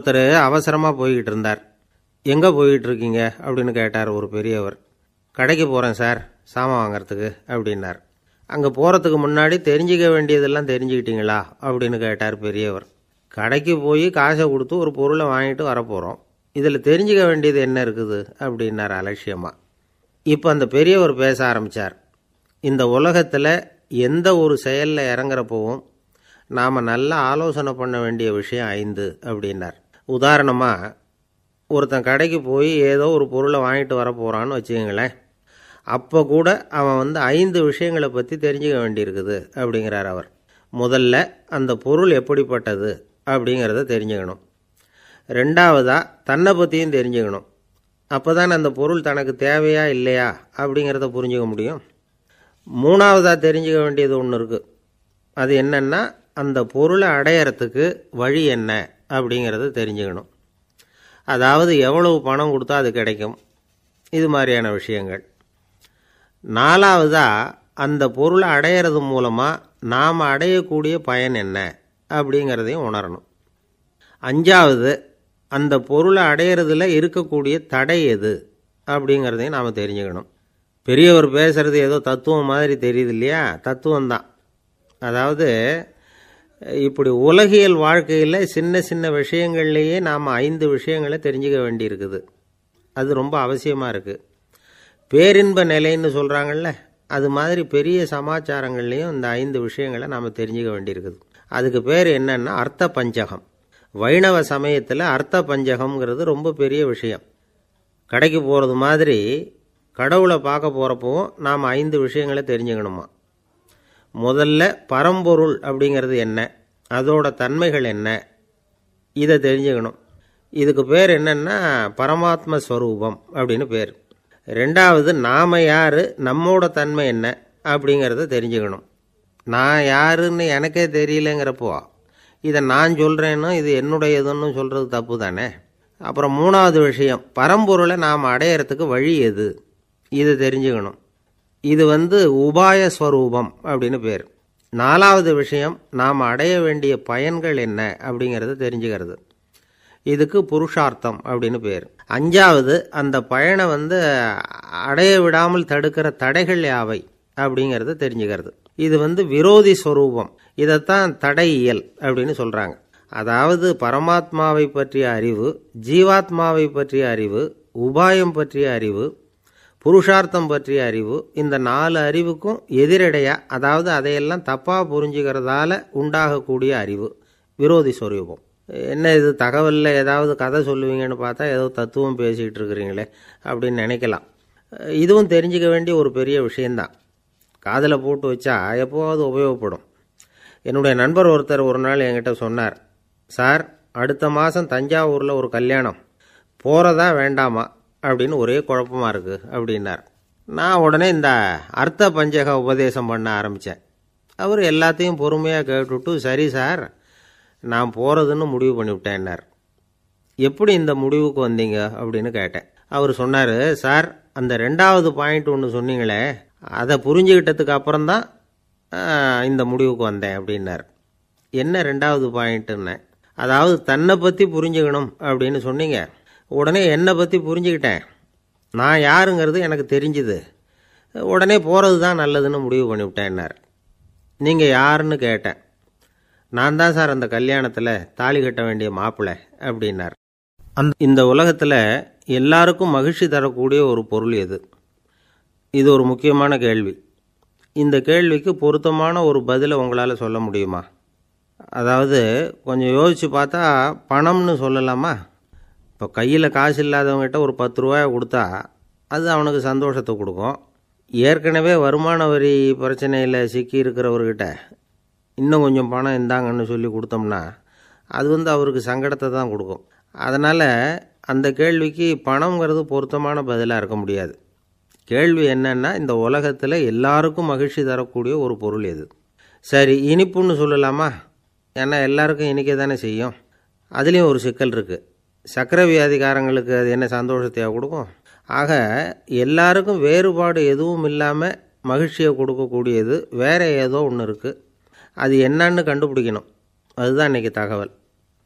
ஒருத்தர் அவசரமாக போய்கிட்டு இருந்தார். எங்கே போய்கிட்டு இருக்கீங்க அப்படின்னு கேட்டார் ஒரு பெரியவர். கடைக்கு போகிறேன் சார், சாமான் வாங்கிறதுக்கு அப்படின்னார். அங்கே போகிறதுக்கு முன்னாடி தெரிஞ்சிக்க வேண்டியதெல்லாம் தெரிஞ்சுக்கிட்டீங்களா அப்படின்னு கேட்டார் பெரியவர். கடைக்கு போய் காசை கொடுத்து ஒரு பொருளை வாங்கிட்டு வரப்போகிறோம், இதில் தெரிஞ்சிக்க வேண்டியது என்ன இருக்குது அப்படின்னார் அலட்சியமாக. இப்போ அந்த பெரியவர் பேச ஆரம்பித்தார். இந்த உலகத்தில் எந்த ஒரு செயலில் இறங்குறப்பவும் நாம் நல்லா ஆலோசனை பண்ண வேண்டிய விஷயம் 5 அப்படின்னார். உதாரணமாக, ஒருத்தன் கடைக்கு போய் ஏதோ ஒரு பொருளை வாங்கிட்டு வர போகிறான்னு வச்சுக்கங்களேன். அப்போ கூட அவன் 5 விஷயங்களை பற்றி தெரிஞ்சுக்க வேண்டியிருக்குது அப்படிங்கிறார் அவர். முதல்ல அந்த பொருள் எப்படிப்பட்டது அப்படிங்கிறத தெரிஞ்சுக்கணும். ரெண்டாவதாக தன்னை பற்றியும் தெரிஞ்சுக்கணும். அப்போ தான் அந்த பொருள் தனக்கு தேவையா இல்லையா அப்படிங்கிறத புரிஞ்சுக்க முடியும். மூணாவதாக தெரிஞ்சுக்க வேண்டியது ஒன்று இருக்குது. அது என்னென்னா, அந்த பொருளை அடையறதுக்கு வழி என்ன அப்படிங்கிறத தெரிஞ்சுக்கணும். அதாவது எவ்வளவு பணம் கொடுத்தா அது கிடைக்கும், இது மாதிரியான விஷயங்கள். நாலாவதாக அந்த பொருளை அடையிறது மூலமாக நாம் அடையக்கூடிய பயன் என்ன அப்படிங்கிறதையும் உணரணும். அஞ்சாவது, அந்த பொருளை அடையிறதுல இருக்கக்கூடிய தடை எது அப்படிங்கிறதையும் நாம் தெரிஞ்சுக்கணும். பெரியவர் பேசுகிறது ஏதோ தத்துவம் மாதிரி தெரியுது இல்லையா? தத்துவம்தான். அதாவது இப்படி உலகியல் வாழ்க்கையில் சின்ன சின்ன விஷயங்கள்லேயே நாம் 5 விஷயங்களை தெரிஞ்சுக்க வேண்டியிருக்குது. அது ரொம்ப அவசியமாக இருக்குது. பேரின்ப நிலைன்னு சொல்கிறாங்கள்ல, அது மாதிரி பெரிய சமாச்சாரங்கள்லேயும் இந்த 5 விஷயங்களை நாம் தெரிஞ்சுக்க வேண்டியிருக்குது. அதுக்கு பேர் என்னன்னா அர்த்த பஞ்சகம். வைணவ சமயத்தில் அர்த்த பஞ்சகம்ங்கிறது ரொம்ப பெரிய விஷயம். கடைக்கு போகிறது மாதிரி கடவுளை பார்க்க போகிறப்பவும் நாம் 5 விஷயங்களை தெரிஞ்சுக்கணுமா. முதல்ல பரம்பொருள் அப்படிங்கிறது என்ன, அதோட தன்மைகள் என்ன, இதை தெரிஞ்சுக்கணும். இதுக்கு பேர் என்னன்னா பரமாத்ம ஸ்வரூபம் அப்படின்னு பேர். ரெண்டாவது, நாம் யார், நம்மோட தன்மை என்ன அப்படிங்கிறத தெரிஞ்சுக்கணும். நான் யாருன்னு எனக்கே தெரியலங்கிறப்போ இதை நான் சொல்கிறேன்னு இது என்னுடையதுன்னு சொல்கிறது தப்பு தானே. அப்புறம் மூணாவது விஷயம், பரம்பொருளை நாம் அடையிறதுக்கு வழி எது, இதை தெரிஞ்சுக்கணும். இது உபாய ஸ்வரூபம் அப்படின்னு பேர். நாலாவது விஷயம், நாம் அடைய வேண்டிய பயன்கள் என்ன அப்படிங்கிறத தெரிஞ்சுக்கிறது. இதுக்கு புருஷார்த்தம் அப்படின்னு பேர். அஞ்சாவது, அந்த பயனை அடைய விடாமல் தடுக்கிற தடைகள் யாவை அப்படிங்கிறத தெரிஞ்சுக்கிறது. இது விரோதி ஸ்வரூபம். இதைத்தான் தடையியல் அப்படின்னு சொல்கிறாங்க. அதாவது பரமாத்மாவை பற்றிய அறிவு, ஜீவாத்மாவை பற்றிய அறிவு, உபாயம் பற்றிய அறிவு, புருஷார்த்தம் பற்றிய அறிவு, இந்த 4 அறிவுக்கும் எதிரடையாக, அதாவது அதையெல்லாம் தப்பாக புரிஞ்சுக்கிறதால உண்டாகக்கூடிய அறிவு விரோதி ஸ்வரூபம். என்ன இது தகவலில் ஏதாவது கதை சொல்லுவீங்கன்னு பார்த்தா ஏதோ தத்துவம் பேசிகிட்டு இருக்கிறீங்களே அப்படின்னு நினைக்கலாம். இதுவும் தெரிஞ்சிக்க வேண்டிய ஒரு பெரிய விஷயந்தான். காதில் போட்டு வச்சா எப்போவாவது உபயோகப்படும். என்னுடைய நண்பர் ஒருத்தர் ஒரு நாள் என்கிட்ட சொன்னார், சார், அடுத்த மாதம் தஞ்சாவூரில் ஒரு கல்யாணம், போகிறதா வேண்டாமா அப்படின்னு ஒரே குழப்பமாக இருக்குது அப்படின்னார். நான் உடனே இந்த அர்த்த பஞ்சக உபதேசம் பண்ண ஆரம்பித்தேன். அவர் எல்லாத்தையும் பொறுமையாக கேட்டுவிட்டு, சரி சார், நான் போகிறதுன்னு முடிவு பண்ணிவிட்டேன்னார். எப்படி இந்த முடிவுக்கு வந்தீங்க அப்படின்னு கேட்டேன். அவர் சொன்னார், சார், அந்த 2வது பாயிண்ட் ஒன்று சொன்னீங்களே, அதை புரிஞ்சுக்கிட்டதுக்கு அப்புறம்தான் இந்த முடிவுக்கு வந்தேன் அப்படின்னார். என்ன 2வது பாயிண்ட்டுன்னு? அதாவது தன்னை பற்றி புரிஞ்சுக்கணும் அப்படின்னு சொன்னீங்க. உடனே என்னை பற்றி புரிஞ்சுக்கிட்டேன், நான் யாருங்கிறது எனக்கு தெரிஞ்சுது, உடனே போகிறது தான் நல்லதுன்னு முடிவு பண்ணிவிட்டேன்னார். நீங்கள் யாருன்னு கேட்டேன். நான் தான் சார் அந்த கல்யாணத்தில் தாலி கட்ட வேண்டிய மாப்பிள்ளை அப்படின்னார். இந்த உலகத்தில் எல்லாருக்கும் மகிழ்ச்சி தரக்கூடிய ஒரு பொருள் எது? இது ஒரு முக்கியமான கேள்வி. இந்த கேள்விக்கு பொருத்தமான ஒரு பதிலை உங்களால் சொல்ல முடியுமா? அதாவது கொஞ்சம் யோசித்து பார்த்தா பணம்னு சொல்லலாமா? இப்போ கையில் காசு இல்லாதவங்ககிட்ட ஒரு 10 ரூபாயை கொடுத்தா அது அவனுக்கு சந்தோஷத்தை கொடுக்கும். ஏற்கனவே வருமான வரி பிரச்சனையில் சிக்கி இருக்கிறவர்கிட்ட இன்னும் கொஞ்சம் பணம் இந்தாங்கன்னு சொல்லி கொடுத்தோம்னா அது அவருக்கு சங்கடத்தை தான் கொடுக்கும். அதனால் அந்த கேள்விக்கு பணங்கிறது பொருத்தமான பதிலாக இருக்க முடியாது. கேள்வி என்னன்னா, இந்த உலகத்தில் எல்லாருக்கும் மகிழ்ச்சி தரக்கூடிய ஒரு பொருள் எது? சரி, இனிப்புன்னு சொல்லலாமா? ஏன்னா எல்லாருக்கும் இனிக்க தானே செய்யும். அதுலேயும் ஒரு சிக்கல் இருக்குது. சர்க்கரை வியாதிக்காரங்களுக்கு அது என்ன சந்தோஷத்தையாக கொடுக்கும்? ஆக எல்லாருக்கும் வேறுபாடு எதுவும் இல்லாமல் மகிழ்ச்சியை கொடுக்கக்கூடியது வேறு ஏதோ ஒன்று இருக்குது. அது என்னன்னு கண்டுபிடிக்கணும். அதுதான் இன்றைக்கி தகவல்.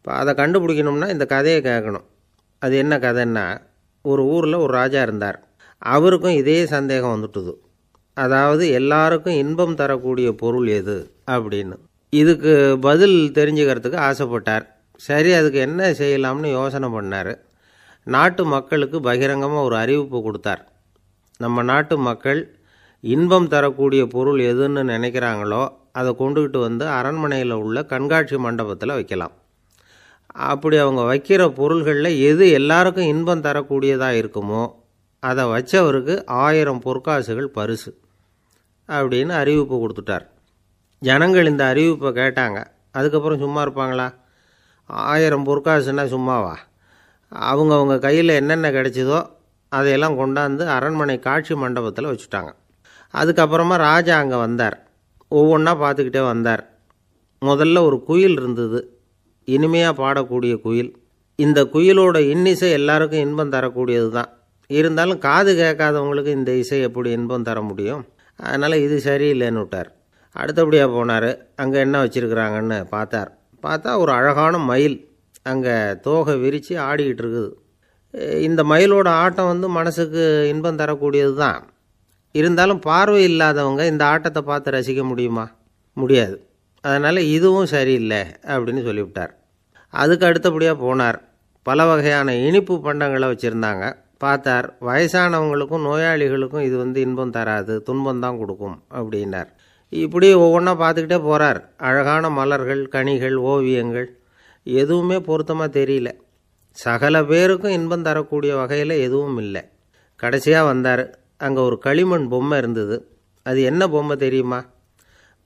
இப்போ அதை கண்டுபிடிக்கணும்னா இந்த கதையை கேட்கணும். அது என்ன கதைன்னா, ஒரு ஊரில் ஒரு ராஜா இருந்தார். அவருக்கும் இதே சந்தேகம் வந்துட்டுது. அதாவது எல்லாருக்கும் இன்பம் தரக்கூடிய பொருள் எது அப்படின்னு. இதுக்கு பதில் தெரிஞ்சுக்கிறதுக்கு ஆசைப்பட்டார். சரி, அதுக்கு என்ன செய்யலாம்னு யோசனை பண்ணார். நாட்டு மக்களுக்கு பகிரங்கமாக ஒரு அறிவிப்பு கொடுத்தார். நம்ம நாட்டு மக்கள் இன்பம் தரக்கூடிய பொருள் எதுன்னு நினைக்கிறாங்களோ அதை கொண்டுக்கிட்டு வந்து அரண்மனையில் உள்ள கண்காட்சி மண்டபத்தில் வைக்கலாம். அப்படி அவங்க வைக்கிற பொருள்களில் எது எல்லாருக்கும் இன்பம் தரக்கூடியதாக இருக்குமோ அதை வச்சவருக்கு 1000 பொற்காசுகள் பரிசு அப்படின்னு அறிவிப்பு கொடுத்துட்டார். ஜனங்கள் இந்த அறிவிப்பை கேட்டாங்க. அதுக்கப்புறம் சும்மா இருப்பாங்களா? 1000 பொற்காசுன்னா சும்மாவா? அவங்க கையில் என்னென்ன கிடைச்சதோ அதையெல்லாம் கொண்டாந்து அரண்மனை காட்சி மண்டபத்தில் வச்சுட்டாங்க. அதுக்கப்புறமா ராஜா அங்கே வந்தார். ஒவ்வொன்றா பார்த்துக்கிட்டே வந்தார். முதல்ல ஒரு குயில் இருந்தது, இனிமையாக பாடக்கூடிய குயில். இந்த குயிலோட இன்னிசை எல்லாருக்கும் இன்பம் தரக்கூடியது தான். இருந்தாலும் காது கேட்காதவங்களுக்கு இந்த இசை எப்படி இன்பம் தர முடியும்? அதனால் இது சரியில்லைன்னு விட்டார். அடுத்தபடியாக போனார். அங்கே என்ன வச்சுருக்குறாங்கன்னு பார்த்தா ஒரு அழகான மயில் அங்கே தோகை விரித்து ஆடிக்கிட்டு இருக்குது. இந்த மயிலோட ஆட்டம் மனசுக்கு இன்பம் தரக்கூடியது தான். இருந்தாலும் பார்வை இல்லாதவங்க இந்த ஆட்டத்தை பார்த்து ரசிக்க முடியுமா? முடியாது. அதனால் இதுவும் சரியில்லை அப்படின்னு சொல்லிவிட்டார். அதுக்கு அடுத்தபடியாக போனார். பல வகையான இனிப்பு பண்டங்களை வச்சுருந்தாங்க. பார்த்தார், வயசானவங்களுக்கும் நோயாளிகளுக்கும் இது இன்பம் தராது, துன்பம் தான் கொடுக்கும் அப்படின்னார். இப்படி ஒவ்வொன்றா பார்த்துக்கிட்டே போகிறார். அழகான மலர்கள், கனிகள், ஓவியங்கள் எதுவுமே பொருத்தமாக தெரியல. சகல பேருக்கும் இன்பம் தரக்கூடிய வகையில் எதுவும் இல்லை. கடைசியாக வந்தார். அங்கே ஒரு களிமண் பொம்மை இருந்தது. அது என்ன பொம்மை தெரியுமா?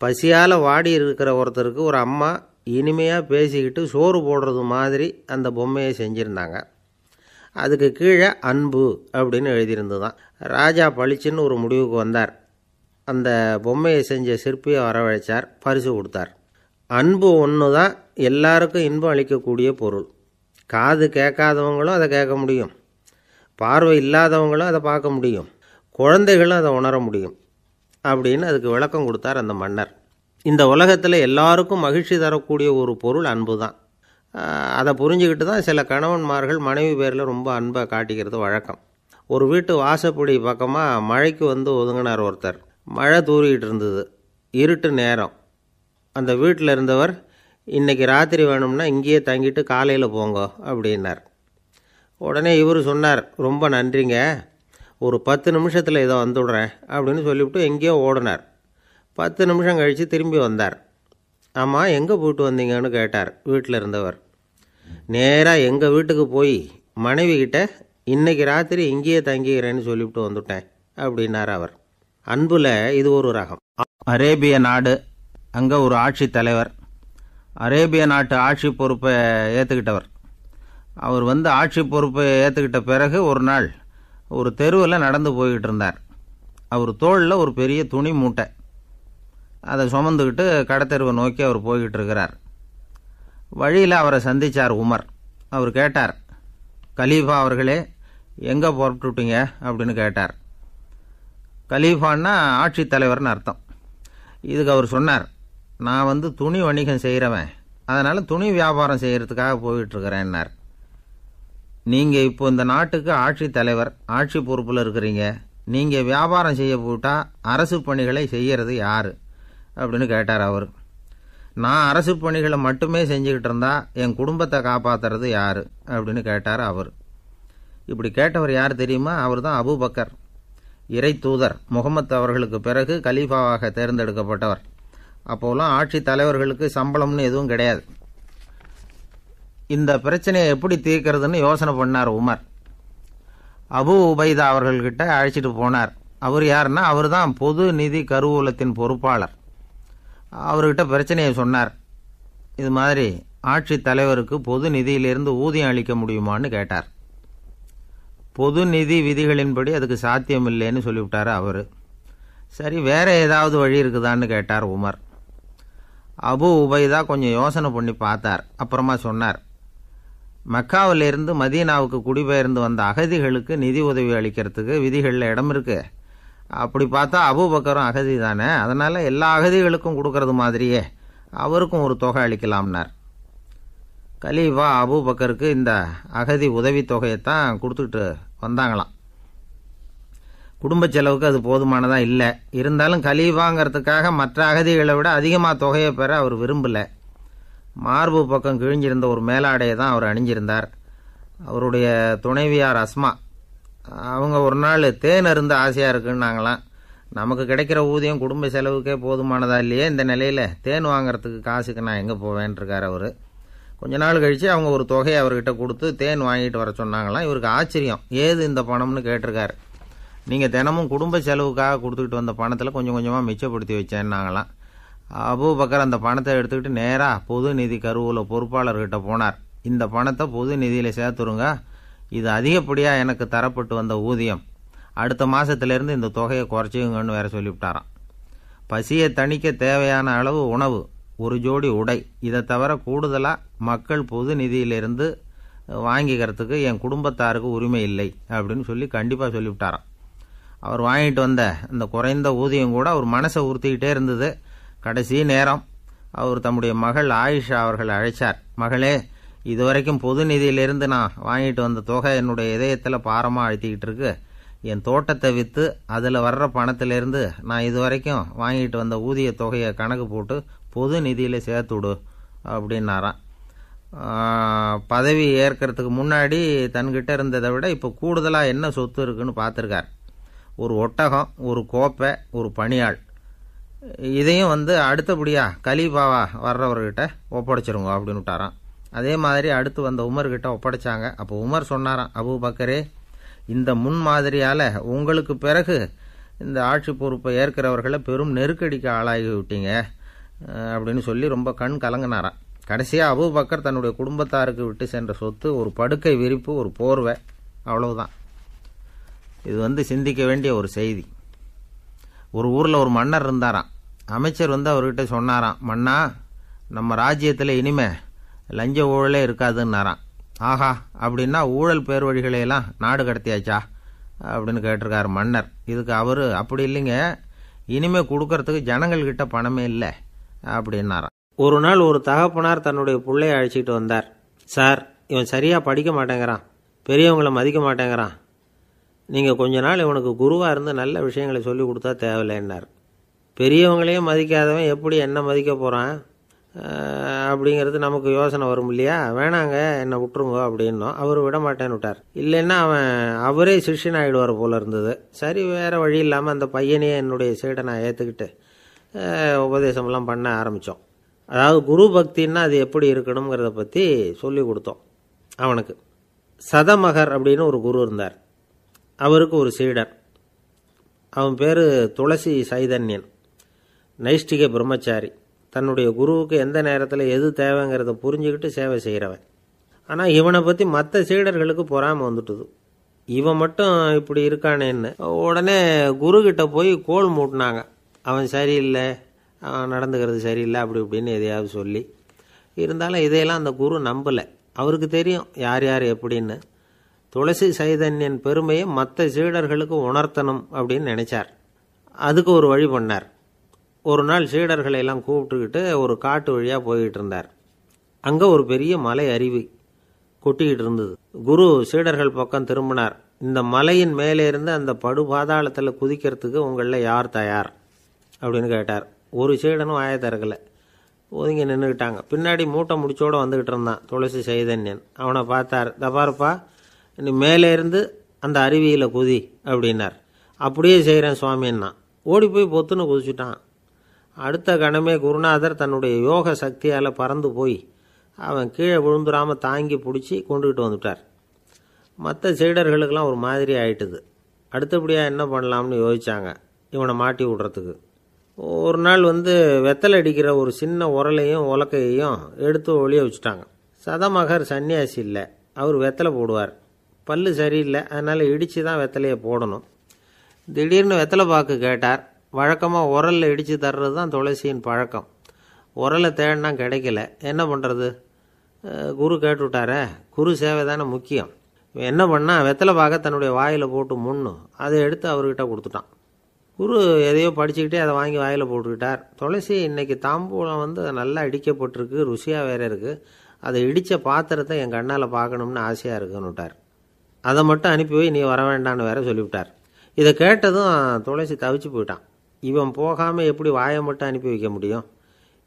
பசியால் வாடி இருக்கிற ஒருத்தருக்கு ஒரு அம்மா இனிமையாக பேசிக்கிட்டு சோறு போடுறது மாதிரி அந்த பொம்மையை செஞ்சுருந்தாங்க. அதுக்கு கீழே அன்பு அப்படின்னு எழுதியிருந்துதான். ராஜா பளிச்சுன்னு ஒரு முடிவுக்கு வந்தார். அந்த பொம்மையை செஞ்ச சிற்பியை வரவழைச்சார், பரிசு கொடுத்தார். அன்பு ஒன்று தான் எல்லாருக்கும் இன்பம் அளிக்கக்கூடிய பொருள். காது கேட்காதவங்களும் அதை கேட்க முடியும், பார்வை இல்லாதவங்களும் அதை பார்க்க முடியும், குழந்தைகளும் அதை உணர முடியும் அப்படின்னு அதுக்கு விளக்கம் கொடுத்தார் அந்த மன்னர். இந்த உலகத்தில் எல்லாருக்கும் மகிழ்ச்சி தரக்கூடிய ஒரு பொருள் அன்பு தான். அதை புரிஞ்சுக்கிட்டு தான் சில கணவன்மார்கள் மனைவி பேரில் ரொம்ப அன்பை காட்டிக்கிறது வழக்கம். ஒரு வீட்டு வாசப்படி பக்கமாக மழைக்கு ஒதுங்கினார் ஒருத்தர். மழை தூரிக்கிட்டு இருந்தது, இருட்டு நேரம். அந்த வீட்டில் இருந்தவர், இன்றைக்கி ராத்திரி வேணும்னா இங்கேயே தங்கிட்டு காலையில் போங்க அப்படின்னார். உடனே இவர் சொன்னார், ரொம்ப நன்றிங்க, ஒரு 10 நிமிஷத்தில் இதை வந்துவிடுறேன் அப்படின்னு சொல்லிவிட்டு எங்கேயோ ஓடினார். 10 நிமிஷம் கழித்து திரும்பி வந்தார். ஆமாம், எங்கே போயிட்டு வந்தீங்கன்னு கேட்டார் வீட்டில் இருந்தவர். நேராக எங்கள் வீட்டுக்கு போய் மனைவி கிட்ட இன்றைக்கி ராத்திரி இங்கேயே தங்கிக்கிறேன்னு சொல்லிவிட்டு வந்துட்டேன் அப்படின்னார் அவர். அன்புல இது ஒரு ரகம். அரேபிய நாடு, அங்கே ஒரு ஆட்சி தலைவர். அரேபிய நாட்டு ஆட்சி பொறுப்பை ஏற்றுக்கிட்டவர். அவர் ஆட்சி பொறுப்பை ஏற்றுக்கிட்ட பிறகு ஒரு நாள் ஒரு தெருவில் நடந்து போய்கிட்டு இருந்தார். அவர் தோளில் ஒரு பெரிய துணி மூட்டை, அதை சுமந்துக்கிட்டு கடத்தெருவை நோக்கி அவர் போய்கிட்டு இருக்கிறார். வழியில் அவரை சந்தித்தார் உமர். அவர் கேட்டார், கலீஃபா அவர்களே, எங்கே புறப்பட்டுட்டீங்க அப்படின்னு கேட்டார். கலீஃபான்னா ஆட்சி தலைவர்னு அர்த்தம். இதுக்கு அவர் சொன்னார், நான் துணி வணிகம் செய்கிறவன், அதனால் துணி வியாபாரம் செய்கிறதுக்காக போயிட்டுருக்கிறேன்னார். நீங்கள் இப்போ இந்த நாட்டுக்கு ஆட்சி தலைவர், ஆட்சி பொறுப்பில் இருக்கிறீங்க, நீங்கள் வியாபாரம் செய்ய போட்டால் அரசு பணிகளை செய்கிறது யார் அப்படின்னு கேட்டார் அவர். நான் அரசு பணிகளை மட்டுமே செஞ்சுக்கிட்டு இருந்தா என் குடும்பத்தை காப்பாற்றுறது யார் அப்படின்னு கேட்டார் அவர். இப்படி கேட்டவர் யார் தெரியுமா? அவர் தான் அபூபக்கர், இறை தூதர் முகமது அவர்களுக்கு பிறகு கலீஃபாவாக தேர்ந்தெடுக்கப்பட்டவர். அப்போலாம் ஆட்சி தலைவர்களுக்கு சம்பளம்னு எதுவும் கிடையாது. இந்த பிரச்சனையை எப்படி தீர்க்கிறதுன்னு யோசனை பண்ணார் உமர். அபு உபைதா அவர்கள்கிட்ட அழைச்சிட்டு போனார். அவர் யாருன்னா, அவர் தான் பொது நிதி கருவூலத்தின் பொறுப்பாளர். அவர்கிட்ட பிரச்சனையை சொன்னார். இது மாதிரி ஆட்சி தலைவருக்கு பொது நிதியிலிருந்து ஊதியம் அளிக்க முடியுமான்னு கேட்டார். பொது நிதி விதிகளின்படி அதுக்கு சாத்தியம் இல்லைன்னு சொல்லிவிட்டார் அவர். சரி, வேற ஏதாவது வழி இருக்குதான்னு கேட்டார் உமர். அபு உபைதா கொஞ்சம் யோசனை பண்ணி பார்த்தார். அப்புறமா சொன்னார், மக்காவிலிருந்து மதீனாவுக்கு குடிபெயர்ந்து வந்த அகதிகளுக்கு நிதி உதவி அளிக்கிறதுக்கு விதிகளில் இடம் இருக்கு. அப்படி பார்த்தா அபூபக்கரும் அகதி தானே, அதனால் எல்லா அகதிகளுக்கும் கொடுக்கறது மாதிரியே அவருக்கும் ஒரு தொகை அளிக்கலாம்னார். கலீஃபா அபூபக்கருக்கு இந்த அகதி உதவித்தொகையைத்தான் கொடுத்துட்டு வந்தாங்களாம். குடும்ப செலவுக்கு அது போதுமானதாக இல்லை. இருந்தாலும் கலீஃபாங்கிறதுக்காக மற்ற அகதிகளை விட அதிகமாக தொகையை பெற அவர் விரும்பலை. மார்பு பக்கம் கிழிஞ்சிருந்த ஒரு மேலாடையை தான் அவர் அணிஞ்சிருந்தார். அவருடைய துணைவியார் அஸ்மா அவங்க ஒரு நாள் தேன் அருந்த ஆசையாக இருக்குன்னாங்களாம். நமக்கு கிடைக்கிற ஊதியம் குடும்ப செலவுக்கே போதுமானதா இல்லையே, இந்த நிலையில் தேன் வாங்கிறதுக்கு காசுக்கு நான் எங்கே போவேன்ருக்கார் அவர். கொஞ்ச நாள் கழித்து அவங்க ஒரு தொகையை அவர்கிட்ட கொடுத்து தேன் வாங்கிட்டு வர சொன்னாங்களாம். இவருக்கு ஆச்சரியம், ஏது இந்த பணம்னு கேட்டிருக்காரு. நீங்கள் தினமும் குடும்ப செலவுக்காக கொடுத்துக்கிட்டு வந்த பணத்தில் கொஞ்சம் கொஞ்சமாக மிச்சப்படுத்தி வச்சேன்னாங்களாம். அபூபக்கர் அந்த பணத்தை எடுத்துக்கிட்டு நேராக பொது நிதி கருவூல பொறுப்பாளர்கிட்ட போனார். இந்த பணத்தை பொது நிதியில் சேர்த்துருங்க, இது அதிகப்படியாக எனக்கு தரப்பட்டு வந்த ஊதியம், அடுத்த மாதத்திலேருந்து இந்த தொகையை குறைச்சிங்கன்னு வேற சொல்லிவிட்டாராம். பசியை தணிக்க தேவையான அளவு உணவு, ஒரு ஜோடி உடை, இதை தவிர கூடுதலாக மக்கள் பொது நிதியிலிருந்து வாங்கிக்கிறதுக்கு என் குடும்பத்தாருக்கு உரிமை இல்லை அப்படின்னு சொல்லி கண்டிப்பாக சொல்லிவிட்டாராம். அவர் வாங்கிட்டு வந்த அந்த குறைந்த ஊதியம் கூட அவர் மனசை உறுத்திக்கிட்டே இருந்தது. கடைசி நேரம் அவர் தம்முடைய மகள் ஆயிஷா அவர்களை அழைச்சார். மகளே, இதுவரைக்கும் பொது நிதியிலிருந்து நான் வாங்கிட்டு வந்த தொகை என்னுடைய இதயத்தில் பாரமாக அழுத்திக்கிட்டு இருக்கு. என் தோட்டத்தை விற்று அதில் வர்ற பணத்திலிருந்து நான் இதுவரைக்கும் வாங்கிட்டு வந்த ஊதிய தொகையை கணக்கு போட்டு பொது நிதியில் சேர்த்து விடு அப்படின்னாராம். பதவி ஏற்கிறதுக்கு முன்னாடி தன்கிட்ட இருந்ததை விட இப்போ கூடுதலாக என்ன சொத்து இருக்குன்னு பார்த்துருக்கார். ஒரு ஒட்டகம், ஒரு கோப்பை, ஒரு பணியாள், இதையும் அடுத்தபடியாக கலீஃபாவா வர்றவர்கிட்ட ஒப்படைச்சிருங்க அப்படின்னு விட்டாராம். அதே மாதிரி அடுத்து வந்த உமர்கிட்ட ஒப்படைச்சாங்க. அப்போ உமர் சொன்னாராம், அபூபக்கரே, இந்த முன்மாதிரியால் உங்களுக்கு பிறகு இந்த ஆட்சி பொறுப்பை ஏற்கிறவர்களை பெரும் நெருக்கடிக்கு ஆளாகி விட்டீங்க அப்படின்னு சொல்லி ரொம்ப கண் கலங்கினாராம். கடைசியாக அபூபக்கர் தன்னுடைய குடும்பத்தாருக்கு விட்டு சென்ற சொத்து ஒரு படுக்கை விரிப்பு, ஒரு போர்வை, அவ்வளவுதான். இது சிந்திக்க வேண்டிய ஒரு செய்தி. ஒரு ஊரில் ஒரு மன்னர் இருந்தாராம். அமைச்சர் அவர்கிட்ட சொன்னாராம், மன்னா, நம்ம ராஜ்யத்தில் இனிமே லஞ்ச ஊழலே இருக்காதுன்னாராம். ஆஹா, அப்படின்னா ஊழல் பேர் வழிகளையெல்லாம் நாடு கடத்தியாச்சா அப்படின்னு கேட்டிருக்காரு மன்னர். இதுக்கு அவர், அப்படி இல்லைங்க, இனிமே கொடுக்கறதுக்கு ஜனங்கள்கிட்ட பணமே இல்லை அப்படின்னாராம். ஒரு நாள் ஒரு தகப்பனார் தன்னுடைய பிள்ளைய அழைச்சிட்டு வந்தார். சார், இவன் சரியாக படிக்க மாட்டேங்கிறான், பெரியவங்களை மதிக்க மாட்டேங்கிறான், நீங்கள் கொஞ்ச நாள் இவனுக்கு குருவாக இருந்து நல்ல விஷயங்களை சொல்லி கொடுத்தா தேவையில்லைன்னார். பெரியவங்களையும் மதிக்காதவன் எப்படி என்ன மதிக்க போகிறான் அப்படிங்கிறது நமக்கு யோசனை வரும் இல்லையா? வேணாங்க, என்னை விட்டுருங்க அப்படின்னோம். அவர் விட மாட்டேன்னு விட்டார். இல்லைன்னா அவரே சிஷ்யன் ஆகிடுவார் போல இருந்தது. சரி, வேறு வழி இல்லாமல் அந்த பையனையே என்னுடைய சீடை நான் ஏற்றுக்கிட்டு உபதேசம்லாம் பண்ண ஆரம்பித்தோம். அதாவது குரு பக்தின்னா அது எப்படி இருக்கணுங்கிறத பற்றி சொல்லி கொடுத்தோம் அவனுக்கு. சதமகர் அப்படின்னு ஒரு குரு இருந்தார். அவருக்கு ஒரு சீடர். அவன் பேர் துளசி சைதன்யன், நைஷ்டிக பிரம்மச்சாரி. தன்னுடைய குருவுக்கு எந்த நேரத்தில் எது தேவைங்கிறத புரிஞ்சுக்கிட்டு சேவை செய்கிறவன். ஆனால் இவனை பற்றி மற்ற சீடர்களுக்கு பொறாமல் வந்துட்டுது. இவன் மட்டும் இப்படி இருக்கானேன்னு உடனே குருக்கிட்ட போய் கோல் மூட்டினாங்க. அவன் சரியில்லை, அவன் நடந்துக்கிறது சரியில்லை, அப்படி இப்படின்னு எதையாவது சொல்லி. இருந்தாலும் இதையெல்லாம் அந்த குரு நம்பலை. அவருக்கு தெரியும் யார் யார் எப்படின்னு. துளசி சைதன்யன் பெருமையை மற்ற சீடர்களுக்கு உணர்த்தணும் அப்படின்னு நினைச்சார். அதுக்கு ஒரு வழி பண்ணார். ஒரு நாள் சீடர்களை எல்லாம் கூப்பிட்டுக்கிட்டு ஒரு காட்டு வழியாக போய்கிட்டு இருந்தார். அங்கே ஒரு பெரிய மலை அருவி கொட்டிக்கிட்டு இருந்தது. குரு சீடர்கள் பக்கம் திரும்பினார். இந்த மலையின் மேலே இருந்து அந்த படுபாதாளத்தில் குதிக்கிறதுக்கு உங்களில் யார் தயார் அப்படின்னு கேட்டார். ஒரு சீடனும் வாயை திறக்கலை, ஒதுங்கி நின்றுக்கிட்டாங்க. பின்னாடி மூட்டை முடிச்சோடு வந்துக்கிட்டு இருந்தான் துளசி சைதன்யன். அவனை பார்த்தார். தபாருப்பா, நீ மேலே இருந்து அந்த அருவியில் குதி அப்படின்னார். அப்படியே செய்கிறேன் சுவாமின்னா ஓடி போய் பொத்துன்னு குதிச்சுட்டான். அடுத்த கணமே குருநாதர் தன்னுடைய யோக சக்தியால் பறந்து போய் அவன் கீழே விழுந்துடாமல் தாங்கி பிடிச்சி கொண்டுகிட்டு வந்துட்டார். மற்ற சீடர்களுக்கெல்லாம் ஒரு மாதிரி ஆயிட்டுது. அடுத்தபடியாக என்ன பண்ணலாம்னு யோசித்தாங்க இவனை மாட்டி விடுறதுக்கு. ஒரு நாள் வெத்தலை அடிக்கிற ஒரு சின்ன உரலையும் உலக்கையையும் எடுத்து ஒளிய வச்சுட்டாங்க. சதமகர் சன்னியாசி இல்லை, அவர் வெத்தலை போடுவார். பல்லு சரியில்லை, அதனால் இடித்து தான் வெத்தலையை போடணும். திடீர்னு வெத்தலை பாக்கு கேட்டார். வழக்கமாக உரலில் இடித்து தர்றது தான் துளசியின் பழக்கம். உரலை தேடினா கிடைக்கல, என்ன பண்ணுறது? குரு கேட்டுவிட்டாரே, குரு சேவை தானே முக்கியம். என்ன பண்ணால் வெத்தலை பாக்க தன்னுடைய வாயில் போட்டு முன்னும் அதை எடுத்து அவர்கிட்ட கொடுத்துட்டான். குரு எதையோ படிச்சுக்கிட்டே அதை வாங்கி வாயில் போட்டுக்கிட்டார். துளசி இன்னைக்கு தாம்பூலம் நல்லா இடிக்கப்பட்டிருக்கு, ருசியாக வேற இருக்குது, அதை இடித்த பாத்திரத்தை என் கண்ணால் பார்க்கணும்னு ஆசையாக இருக்குன்னு விட்டார். அதை மட்டும் அனுப்பி வை, நீ வர வேண்டான்னு வேற சொல்லிவிட்டார். இதை கேட்டதும் துளசி தவிச்சு போயிட்டான். இவன் போகாமல் எப்படி வாயை மட்டும் அனுப்பி வைக்க முடியும்?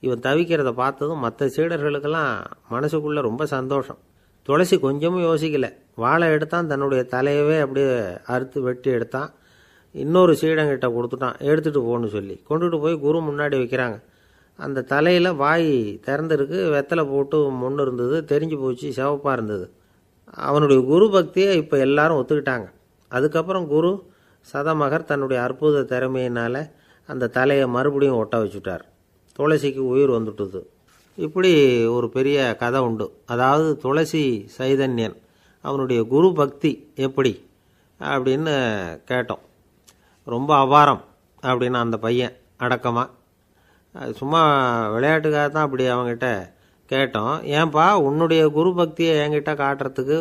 இவன் தவிக்கிறத பார்த்ததும் மற்ற சீடர்களுக்கெல்லாம் மனசுக்குள்ளே ரொம்ப சந்தோஷம். துளசி கொஞ்சமும் யோசிக்கலை. வாழை எடுத்தான், தன்னுடைய தலையவே அப்படியே அறுத்து வெட்டி எடுத்தான். இன்னொரு சீடங்கிட்ட கொடுத்துட்டான், எடுத்துகிட்டு போன்னு சொல்லி. கொண்டுட்டு போய் குரு முன்னாடி வைக்கிறாங்க. அந்த தலையில் வாய் திறந்துருக்கு, வெத்தலை போட்டு முன்னு இருந்தது, தெரிஞ்சு போச்சு, சிவப்பாக இருந்தது. அவனுடைய குரு பக்தியை இப்போ எல்லாரும் ஒத்துக்கிட்டாங்க. அதுக்கப்புறம் குரு சதமகர் தன்னுடைய அற்புத திறமையினால் அந்த தலையை மறுபடியும் ஒட்ட வச்சுட்டார். துளசிக்கு உயிர் வந்துட்டுது. இப்படி ஒரு பெரிய கதை உண்டு. அதாவது துளசி சைதன்யன் அவனுடைய குரு பக்தி எப்படி அப்படின்னு கேட்டோம். ரொம்ப அபாரம் அப்படின்னு அந்த பையன் அடக்கமாக, சும்மா விளையாட்டுக்காக தான் அப்படி அவங்ககிட்ட கேட்டோம். ஏன்பா உன்னுடைய குரு பக்தியை என்கிட்ட காட்டுறதுக்கு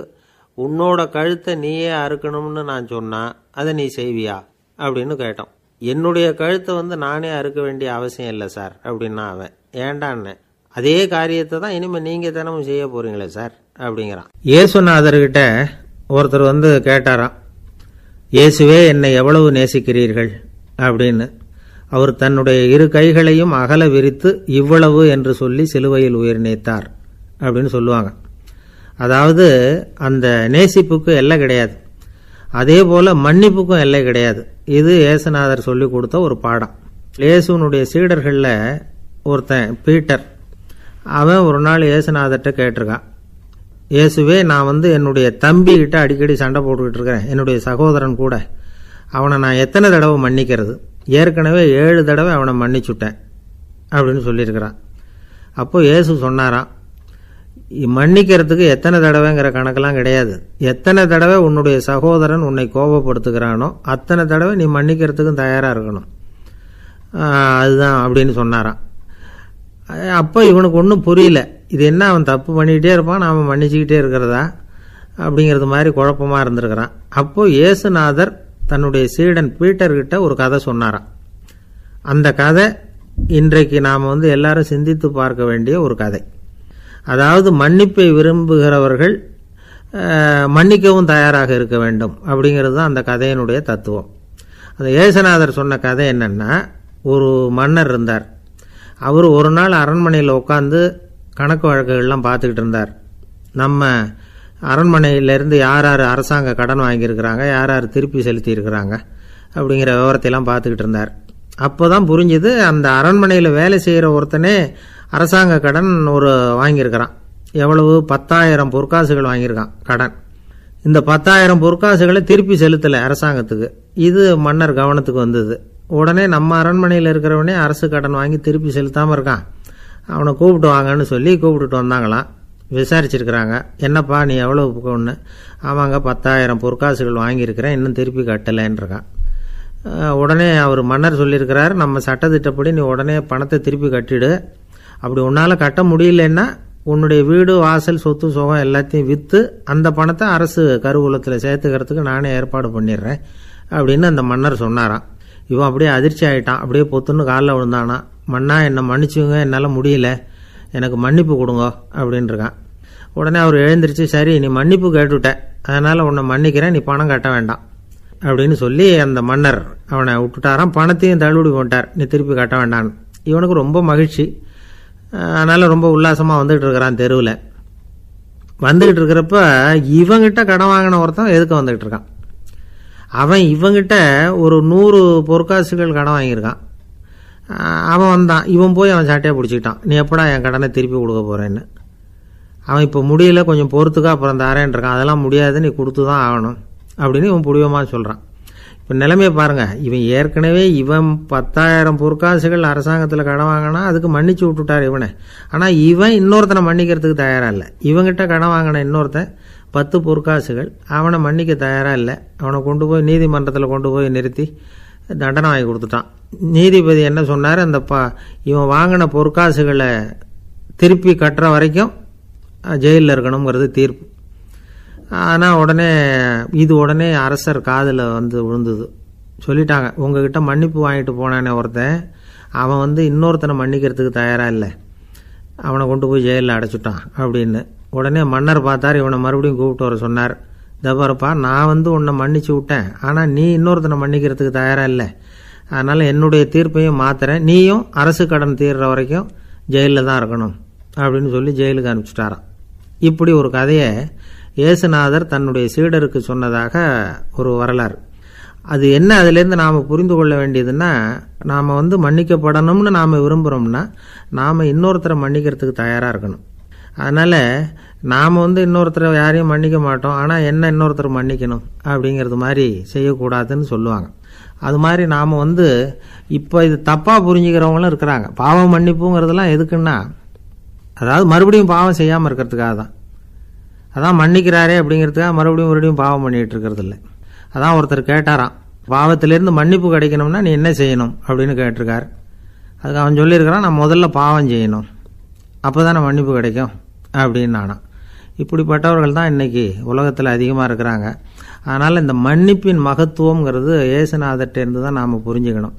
உன்னோட கழுத்தை நீயே அறுக்கணும்னு நான் சொன்னேன், அதை நீ செய்வியா அப்படின்னு கேட்டோம். என்னுடைய கழுத்தை நானே அறுக்க வேண்டிய அவசியம் இல்லை சார் அப்படின்னா அவன். ஏண்டான்னு, அதே காரியத்தை தான் இனிமேல் நீங்கள் தினமும் செய்ய போகிறீங்களே சார் அப்படிங்கிறான். இயேசுநாதர்கிட்ட ஒருத்தர் கேட்டாராம், இயேசுவே என்னை எவ்வளவு நேசிக்கிறீர்கள் அப்படின்னு. அவர் தன்னுடைய இரு கைகளையும் அகல விரித்து இவ்வளவு என்று சொல்லி சிலுவையில் உயிர் நீத்தார் அப்படின்னு சொல்லுவாங்க. அதாவது அந்த நேசிப்புக்கு எல்லை கிடையாது, அதே போல மன்னிப்புக்கும் எல்லை கிடையாது. இது இயேசுநாதர் சொல்லி கொடுத்த ஒரு பாடம். இயேசுனுடைய சீடர்களில் ஒருத்தன் பீட்டர், அவன் ஒரு நாள் இயேசுநாதர்கிட்ட கேட்டிருக்கான், இயேசுவே நான் என்னுடைய தம்பிக்கிட்ட அடிக்கடி சண்டை போட்டுக்கிட்டு இருக்கிறேன், என்னுடைய சகோதரன் கூட, அவனை நான் எத்தனை தடவை மன்னிக்கிறது? ஏற்கனவே 7 தடவை அவனை மன்னிச்சுட்டேன் அப்படின்னு சொல்லியிருக்கிறான். அப்போ இயேசு சொன்னாராம், மன்னிக்கிறதுக்கு எத்தனை தடவைங்கிற கணக்கெல்லாம் கிடையாது. எத்தனை தடவை உன்னுடைய சகோதரன் உன்னை கோபப்படுத்துகிறானோ அத்தனை தடவை நீ மன்னிக்கிறதுக்கும் தயாராக இருக்கணும், அதுதான் அப்படின்னு சொன்னாராம். அப்போ இவனுக்கு ஒன்றும் புரியல, இது என்ன அவன் தப்பு பண்ணிக்கிட்டே இருப்பான், நாம் மன்னிச்சுக்கிட்டே இருக்கிறதா அப்படிங்கிறது மாதிரி குழப்பமாக இருந்திருக்கிறான். அப்போது இயேசுநாதர் தன்னுடைய சீடன் பீட்டர்கிட்ட ஒரு கதை சொன்னாராம். அந்த கதை இன்றைக்கு நாம் எல்லாரும் சிந்தித்து பார்க்க வேண்டிய ஒரு கதை. அதாவது மன்னிப்பை விரும்புகிறவர்கள் மன்னிக்கவும் தயாராக இருக்க வேண்டும் அப்படிங்கிறது தான் அந்த கதையினுடைய தத்துவம். அந்த இயேசுநாதர் சொன்ன கதை என்னன்னா, ஒரு மன்னர் இருந்தார். அவர் ஒரு நாள் அரண்மனையில் உட்காந்து கணக்கு வழக்குகள்லாம் பார்த்துக்கிட்டு இருந்தார். நம்ம அரண்மனையிலேருந்து யார் யார் அரசாங்க கடன் வாங்கியிருக்கிறாங்க, யார் யார் திருப்பி செலுத்தியிருக்கிறாங்க அப்படிங்கிற விவரத்தையெல்லாம் பார்த்துக்கிட்டு இருந்தார். அப்போ தான் புரிஞ்சுது, அந்த அரண்மனையில் வேலை செய்கிற ஒருத்தனே அரசாங்க கடன் வாங்கியிருக்கிறான். எவ்வளவு? 10,000 பொற்காசுகள் வாங்கியிருக்கான் கடன். இந்த 10,000 பொற்காசுகளை திருப்பி செலுத்தலை அரசாங்கத்துக்கு. இது மன்னர் கவனத்துக்கு வந்தது. உடனே நம்ம அரண்மனையில் இருக்கிறவனே அரசு கடன் வாங்கி திருப்பி செலுத்தாமல் இருக்கான், அவனை கூப்பிட்டு வாங்கன்னு சொல்லி கூப்பிட்டுட்டு வந்தாங்களாம். விசாரிச்சிருக்கிறாங்க, என்னப்பா நீ எவ்வளவு ஒன்று? ஆமாங்க 10,000 பொற்காசுகள் வாங்கியிருக்கிறேன், இன்னும் திருப்பி கட்டலைன்றிருக்கான். உடனே அவர் மன்னர் சொல்லியிருக்கிறார், நம்ம சட்டத்திட்டப்படி நீ உடனே பணத்தை திருப்பி கட்டிடு. அப்படி உன்னால் கட்ட முடியலன்னா உன்னுடைய வீடு வாசல் சொத்து சுகம் எல்லாத்தையும் விற்று அந்த பணத்தை அரசு கருவூலத்தில் சேர்த்துக்கிறதுக்கு நானே ஏற்பாடு பண்ணிடுறேன் அப்படின்னு அந்த மன்னர் சொன்னாராம். இவன் அப்படியே அதிர்ச்சி ஆகிட்டான், அப்படியே பொத்துன்னு காலில் விழுந்தானா. மன்னா என்னை மன்னிச்சுங்க, என்னால் முடியல, எனக்கு மன்னிப்பு கொடுங்க அப்படின்ட்டுருக்கான். உடனே அவர் எழுந்திரிச்சு, சரி நீ மன்னிப்பு கேட்டுவிட்ட, அதனால் உன்னை மன்னிக்கிறேன், நீ பணம் கட்ட வேண்டாம் அப்படின்னு சொல்லி அந்த மன்னர் அவனை விட்டுட்டாராம். பணத்தையும் தள்ளுபடி போட்டார், நீ திருப்பி கட்ட வேண்டான்னு. இவனுக்கு ரொம்ப மகிழ்ச்சி, அதனால் ரொம்ப உல்லாசமாக வந்துகிட்டு இருக்கிறான். தெருவில் வந்துக்கிட்டு இருக்கிறப்ப இவங்கிட்ட கடன் வாங்கின ஒருத்தன் எதுக்கு வந்துக்கிட்டு இருக்கான். அவன் இவங்கிட்ட ஒரு 100 பொற்காசுகள் கடன் வாங்கியிருக்கான். அவன் வந்தான், இவன் போய் அவன் சாட்டையை பிடிச்சிக்கிட்டான், நீ எப்படா என் கடனை திருப்பி கொடுக்க போகிறேன்னு. அவன் இப்போ முடியல, கொஞ்சம் பொறுத்துக்கா, அப்புறம் தரேன் இருக்கான். அதெல்லாம் முடியாது, நீ கொடுத்து தான் ஆகணும் அப்படின்னு இவன் புடிவமாக சொல்கிறான். இப்போ நிலைமையை பாருங்கள், இவன் ஏற்கனவே 10,000 பொற்காசுகள் அரசாங்கத்தில் கடன் வாங்கினா அதுக்கு மன்னிச்சு விட்டுட்டார் இவனை. ஆனால் இவன் இன்னொருத்தனை மன்னிக்கிறதுக்கு தயாராக இல்லை. இவங்கிட்ட கடன் வாங்கின இன்னொருத்தன் 10 பொற்காசுகள், அவனை மன்னிக்க தயாராக இல்லை. அவனை கொண்டு போய் நீதிமன்றத்தில் கொண்டு போய் நிறுத்தி தண்டனை வாங்கி கொடுத்துட்டான். நீதிபதி என்ன சொன்னார், அந்த இவன் வாங்கின பொற்காசுகளை திருப்பி கட்டுற வரைக்கும் ஜெயிலில் இருக்கணுங்கிறது தீர்ப்பு. ஆனால் உடனே அரசர் காதில் விழுந்தது. சொல்லிட்டாங்க, உங்ககிட்ட மன்னிப்பு வாங்கிட்டு போனானே ஒருத்தன், அவன் இன்னொருத்தனை மன்னிக்கிறதுக்கு தயாராக இல்லை, அவனை கொண்டு போய் ஜெயிலில் அடைச்சிட்டான் அப்படின்னு. உடனே மன்னர் பார்த்தார், இவனை மறுபடியும் கூப்பிட்டு வர சொன்னார். தபாரப்பா, நான் உன்னை மன்னிச்சு விட்டேன், ஆனால் நீ இன்னொருத்தனை மன்னிக்கிறதுக்கு தயாராக இல்லை, அதனால் என்னுடைய தீர்ப்பையும் மாத்துறேன், நீயும் அரசு கடன் தீர்ற வரைக்கும் ஜெயிலில் தான் இருக்கணும் அப்படின்னு சொல்லி ஜெயிலுக்கு அனுப்பிச்சிட்டாராம். இப்படி ஒரு கதையை இயேசுநாதர் தன்னுடைய சீடருக்கு சொன்னதாக ஒரு வரலாறு. அது என்ன, அதுலேருந்து நாம் புரிந்து கொள்ள வேண்டியதுன்னா, நாம் மன்னிக்கப்படணும்னு நாம் விரும்புகிறோம்னா நாம் இன்னொருத்தரை மன்னிக்கிறதுக்கு தயாராக இருக்கணும். அதனால் நாம் இன்னொருத்தரை யாரையும் மன்னிக்க மாட்டோம், ஆனால் என்ன இன்னொருத்தர் மன்னிக்கணும் அப்படிங்கிறது மாதிரி செய்யக்கூடாதுன்னு சொல்லுவாங்க. அது மாதிரி நாம் இப்போ இது தப்பாக புரிஞ்சுக்கிறவங்களும் இருக்கிறாங்க. பாவம் மன்னிப்புங்கிறதுலாம் எதுக்குன்னா, அதாவது மறுபடியும் பாவம் செய்யாமல் இருக்கிறதுக்காக தான். அதான் மன்னிக்கிறாரே அப்படிங்கிறதுக்காக மறுபடியும் பாவம் பண்ணிகிட்டு இருக்கிறது இல்லை. அதான் ஒருத்தர் கேட்டாராம், பாவத்திலேருந்து மன்னிப்பு கிடைக்கணும்னா நீ என்ன செய்யணும் அப்படின்னு கேட்டிருக்கார். அதுக்கு அவன் சொல்லியிருக்கிறான், நான் முதல்ல பாவம் செய்யணும், அப்போ தானே மன்னிப்பு கிடைக்கும் அப்படின்னு நானா. இப்படிப்பட்டவர்கள் தான் இன்றைக்கி உலகத்தில் அதிகமாக இருக்கிறாங்க. அதனால் இந்த மன்னிப்பின் மகத்துவங்கிறது இயேசுநாதர்கிட்டேருந்து தான் நாம் புரிஞ்சுக்கணும்.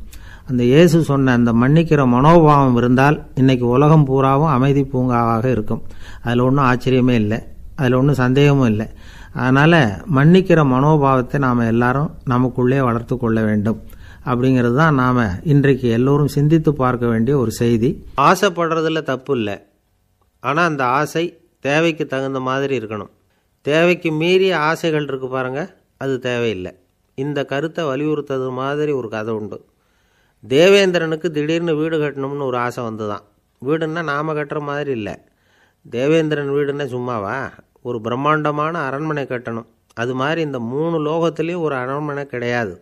அந்த இயேசு சொன்ன அந்த மன்னிக்கிற மனோபாவம் இருந்தால் இன்றைக்கி உலகம் பூராவும் அமைதி பூங்காவாக இருக்கும். அதில் ஒன்றும் ஆச்சரியமே இல்லை, அதில் ஒன்றும் சந்தேகமும் இல்லை. அதனால் மன்னிக்கிற மனோபாவத்தை நாம் எல்லாரும் நமக்குள்ளே வளர்த்து கொள்ள வேண்டும் அப்படிங்கிறது தான் நாம் இன்றைக்கு எல்லோரும் சிந்தித்து பார்க்க வேண்டிய ஒரு செய்தி. ஆசைப்படுறதுல தப்பு இல்லை, ஆனால் அந்த ஆசை தேவைக்கு தகுந்த மாதிரி இருக்கணும். தேவைக்கு மீறிய ஆசைகள் இருக்குது பாருங்கள், அது தேவையில்லை. இந்த கருத்தை வலியுறுத்தது மாதிரி ஒரு கதை உண்டு. தேவேந்திரனுக்கு திடீர்னு வீடு கட்டணும்னு ஒரு ஆசை வந்துதான். வீடுன்னா நாம் கட்டுற மாதிரி இல்லை. தேவேந்திரன் வீடுன்னா சும்மாவா, ஒரு பிரம்மாண்டமான அரண்மனை கட்டணும். அது மாதிரி இந்த 3 லோகத்துலேயும் ஒரு அரண்மனை கிடையாது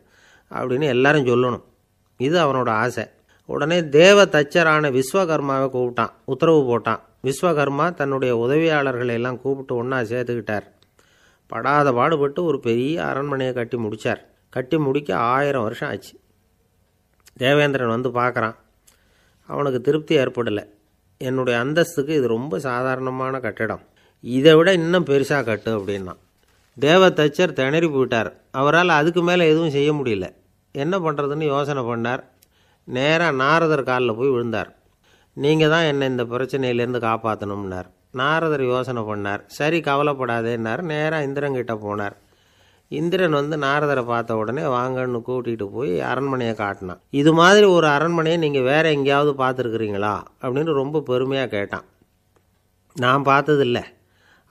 அப்படின்னு எல்லாரும் சொல்லணும். இது அவனோட ஆசை. உடனே தேவ தச்சரான விஸ்வகர்மாவை கூப்பிட்டான், உத்தரவு போட்டான். விஸ்வகர்மா தன்னுடைய உதவியாளர்களை எல்லாம் கூப்பிட்டு ஒன்றா சேர்த்துக்கிட்டார். படாத பாடுபட்டு ஒரு பெரிய அரண்மனையை கட்டி முடித்தார். கட்டி முடிக்க 1000 வருஷம் ஆச்சு. தேவேந்திரன் பார்க்குறான், அவனுக்கு திருப்தி ஏற்படலை. என்னுடைய அந்தஸ்துக்கு இது ரொம்ப சாதாரணமான கட்டிடம், இதை விட இன்னும் பெருசாக கட்டு அப்படின்னா. தேவ தச்சர் திணறி போயிட்டார். அவரால் அதுக்கு மேலே எதுவும் செய்ய முடியல. என்ன பண்ணுறதுன்னு யோசனை பண்ணார். நேராக நாரதர் காலில் போய் விழுந்தார். நீங்கள் தான் என்னை இந்த பிரச்சனையிலேருந்து காப்பாற்றணும்னார். நாரதர் யோசனை பண்ணார். சரி, கவலைப்படாதேன்னார். நேராக இந்திரன்கிட்ட போனார். இந்திரன் நாரதரை பார்த்த உடனே வாங்கன்னு கூட்டிகிட்டு போய் அரண்மனையை காட்டினான். இது மாதிரி ஒரு அரண்மனையை நீங்கள் வேறு எங்கேயாவது பார்த்துருக்குறீங்களா அப்படின்னு ரொம்ப பெருமையாக கேட்டான். நான் பார்த்ததில்ல,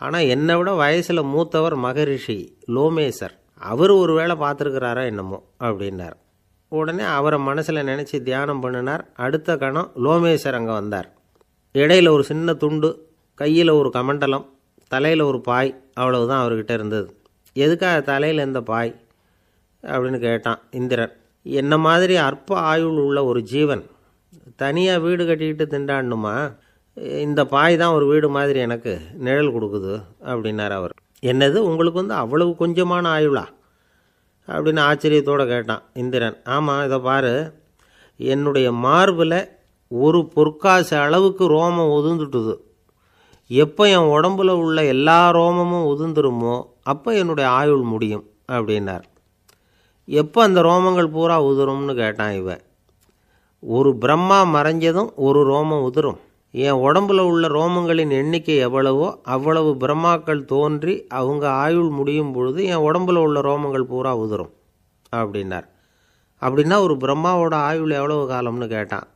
ஆனால் என்னை விட வயசில் மூத்தவர் மகரிஷி லோமேசர், அவர் ஒரு வேளை பார்த்துருக்கிறாரா என்னமோ அப்படின்னார். உடனே அவரை மனசில் நினச்சி தியானம் பண்ணினார். அடுத்த கணம் லோமேசர் அங்கே வந்தார். இடையில் ஒரு சின்ன துண்டு, கையில் ஒரு கமண்டலம், தலையில் ஒரு பாய், அவ்வளவுதான் அவர்கிட்ட இருந்தது. எதுக்காக தலையில் எந்த பாய் அப்படின்னு கேட்டான் இந்திரன். என்ன மாதிரி அற்ப ஆயுள் உள்ள ஒரு ஜீவன் தனியாக வீடு கட்டிக்கிட்டு திண்டாடணுமா? இந்த பாய் தான் ஒரு வீடு மாதிரி எனக்கு நிழல் கொடுக்குது அப்படின்னார் அவர். என்னது, உங்களுக்கு அவ்வளவு கொஞ்சமான ஆயுளா அப்படின்னு ஆச்சரியத்தோடு கேட்டான் இந்திரன். ஆமாம், இதை பாரு, என்னுடைய மார்பில் ஒரு பொற்காசு அளவுக்கு ரோமம் உதிர்ந்துட்டுது. எப்போ என் உடம்புல உள்ள எல்லா ரோமமும் உதிர்ந்துருமோ அப்போ என்னுடைய ஆயுள் முடியும் அப்படின்னார். எப்போ அந்த ரோமங்கள் பூரா உதிரும்னு கேட்டான் இவன். ஒரு பிரம்மா மறைஞ்சதும் ஒரு ரோமம் உதிரும். என் உடம்புல உள்ள ரோமங்களின் எண்ணிக்கை எவ்வளவோ அவ்வளவு பிரம்மாக்கள் தோன்றி அவங்க ஆயுள் முடியும் பொழுது என் உடம்புல உள்ள ரோமங்கள் பூரா உதிரும் அப்படின்னார். அப்படின்னா ஒரு பிரம்மாவோட ஆயுள் எவ்வளவு காலம்னு கேட்டான்.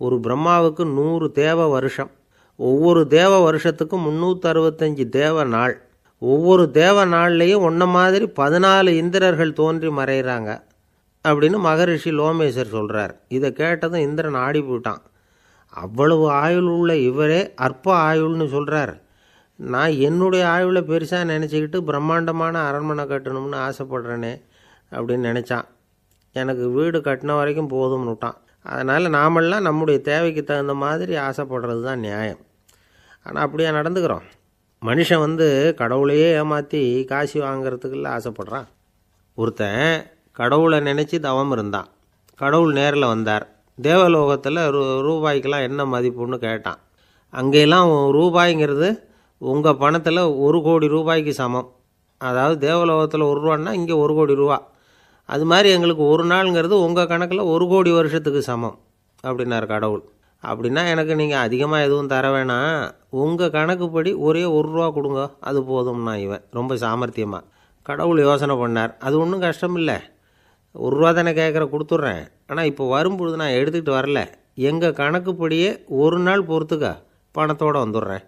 ஒரு பிரம்மாவுக்கு 100 தேவ வருஷம். ஒவ்வொரு தேவ வருஷத்துக்கும் 365 தேவ நாள். ஒவ்வொரு தேவ நாள்லேயும் ஒன்ன மாதிரி 14 இந்திரர்கள் தோன்றி மறைகிறாங்க அப்படின்னு மகரிஷி லோமேசர் சொல்கிறார். இதை கேட்டதும் இந்திரன் ஆடி போயிட்டான். அவ்வளவு ஆயுள் உள்ள இவரே அற்ப ஆயுள்னு சொல்கிறார். நான் என்னுடைய ஆயுளை பெருசாக நினச்சிக்கிட்டு பிரம்மாண்டமான அரண்மனை கட்டணும்னு ஆசைப்படுறேனே அப்படின்னு நினச்சான். எனக்கு வீடு கட்டின வரைக்கும் போதும்னு விட்டான். அதனால் நாமெல்லாம் நம்முடைய தேவைக்கு தகுந்த மாதிரி ஆசைப்படுறது தான் நியாயம். ஆனால் அப்படியே நடந்துக்கிறோம். மனுஷன் கடவுளையே ஏமாற்றி காசு வாங்கிறதுக்குள்ள ஆசைப்படுறான். ஒருத்தன் கடவுளை நினச்சி தவம் இருந்தான். கடவுள் நேரில் வந்தார். தேவலோகத்தில் ரூபாய்க்கெல்லாம் என்ன மதிப்புன்னு கேட்டான். அங்கெல்லாம் ரூபாய்ங்கிறது உங்கள் பணத்தில் 1 கோடி ரூபாய்க்கு சமம். அதாவது தேவலோகத்தில் 1 ரூபான்னா இங்கே 1 கோடி ரூபா. அது மாதிரி எங்களுக்கு ஒரு நாளுங்கிறது உங்கள் கணக்கில் 1 கோடி வருஷத்துக்கு சமம் அப்படின்னார் கடவுள். அப்படின்னா எனக்கு நீங்கள் அதிகமாக எதுவும் தர வேணாம், உங்கள் கணக்குப்படி ஒரே ₹1 கொடுங்க, அது போதும்னா இவன் ரொம்ப சாமர்த்தியமாக. கடவுள் யோசனை பண்ணார், அது ஒன்றும் கஷ்டம் இல்லை, ₹1 தானே கேட்குற, கொடுத்துட்றேன். ஆனால் இப்போ வரும்பொழுது நான் எடுத்துக்கிட்டு வரல, எங்கள் கணக்குப்படியே ஒரு நாள் பொறுத்துக்க பணத்தோடு வந்துடுறேன்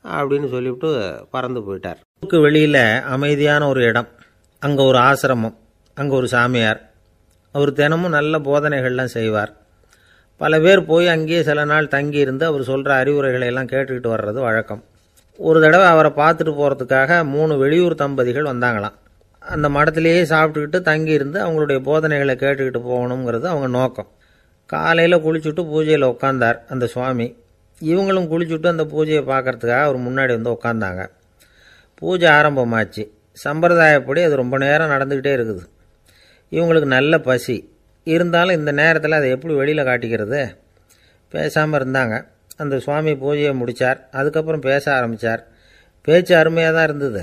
அப்படின்னு சொல்லிவிட்டு பறந்து போயிட்டார். ஊருக்கு வெளியில் அமைதியான ஒரு இடம், அங்கே ஒரு ஆசிரமம், அங்கே ஒரு சாமியார். அவர் தினமும் நல்ல போதனைகள்லாம் செய்வார். பல பேர் போய் அங்கேயே சில நாள் தங்கி இருந்து அவர் சொல்கிற அறிவுரைகளை எல்லாம் கேட்டுக்கிட்டு வர்றது வழக்கம். ஒரு தடவை அவரை பார்த்துட்டு போகிறதுக்காக 3 வெளியூர் தம்பதிகள் வந்தாங்களாம். அந்த மடத்திலேயே சாப்பிட்டுக்கிட்டு தங்கி இருந்து அவங்களுடைய போதனைகளை கேட்டுக்கிட்டு போகணுங்கிறது அவங்க நோக்கம். காலையில் குளிச்சுட்டு பூஜையில் உட்காந்தார் அந்த சுவாமி. இவங்களும் குளிச்சுட்டு அந்த பூஜையை பார்க்கறதுக்காக அவர் முன்னாடி வந்து உட்காந்தாங்க. பூஜை ஆரம்பமாச்சு. சம்பிரதாயப்படி அது ரொம்ப நேரம் நடந்துக்கிட்டே இருக்குது. இவங்களுக்கு நல்ல பசி இருந்தாலும் இந்த நேரத்தில் அதை எப்படி வெளியில் காட்டிக்கிறது? பேசாமல் இருந்தாங்க. அந்த சுவாமி பூஜையை முடித்தார். அதுக்கப்புறம் பேச ஆரம்பித்தார். பேச்சு அருமையாக தான் இருந்தது,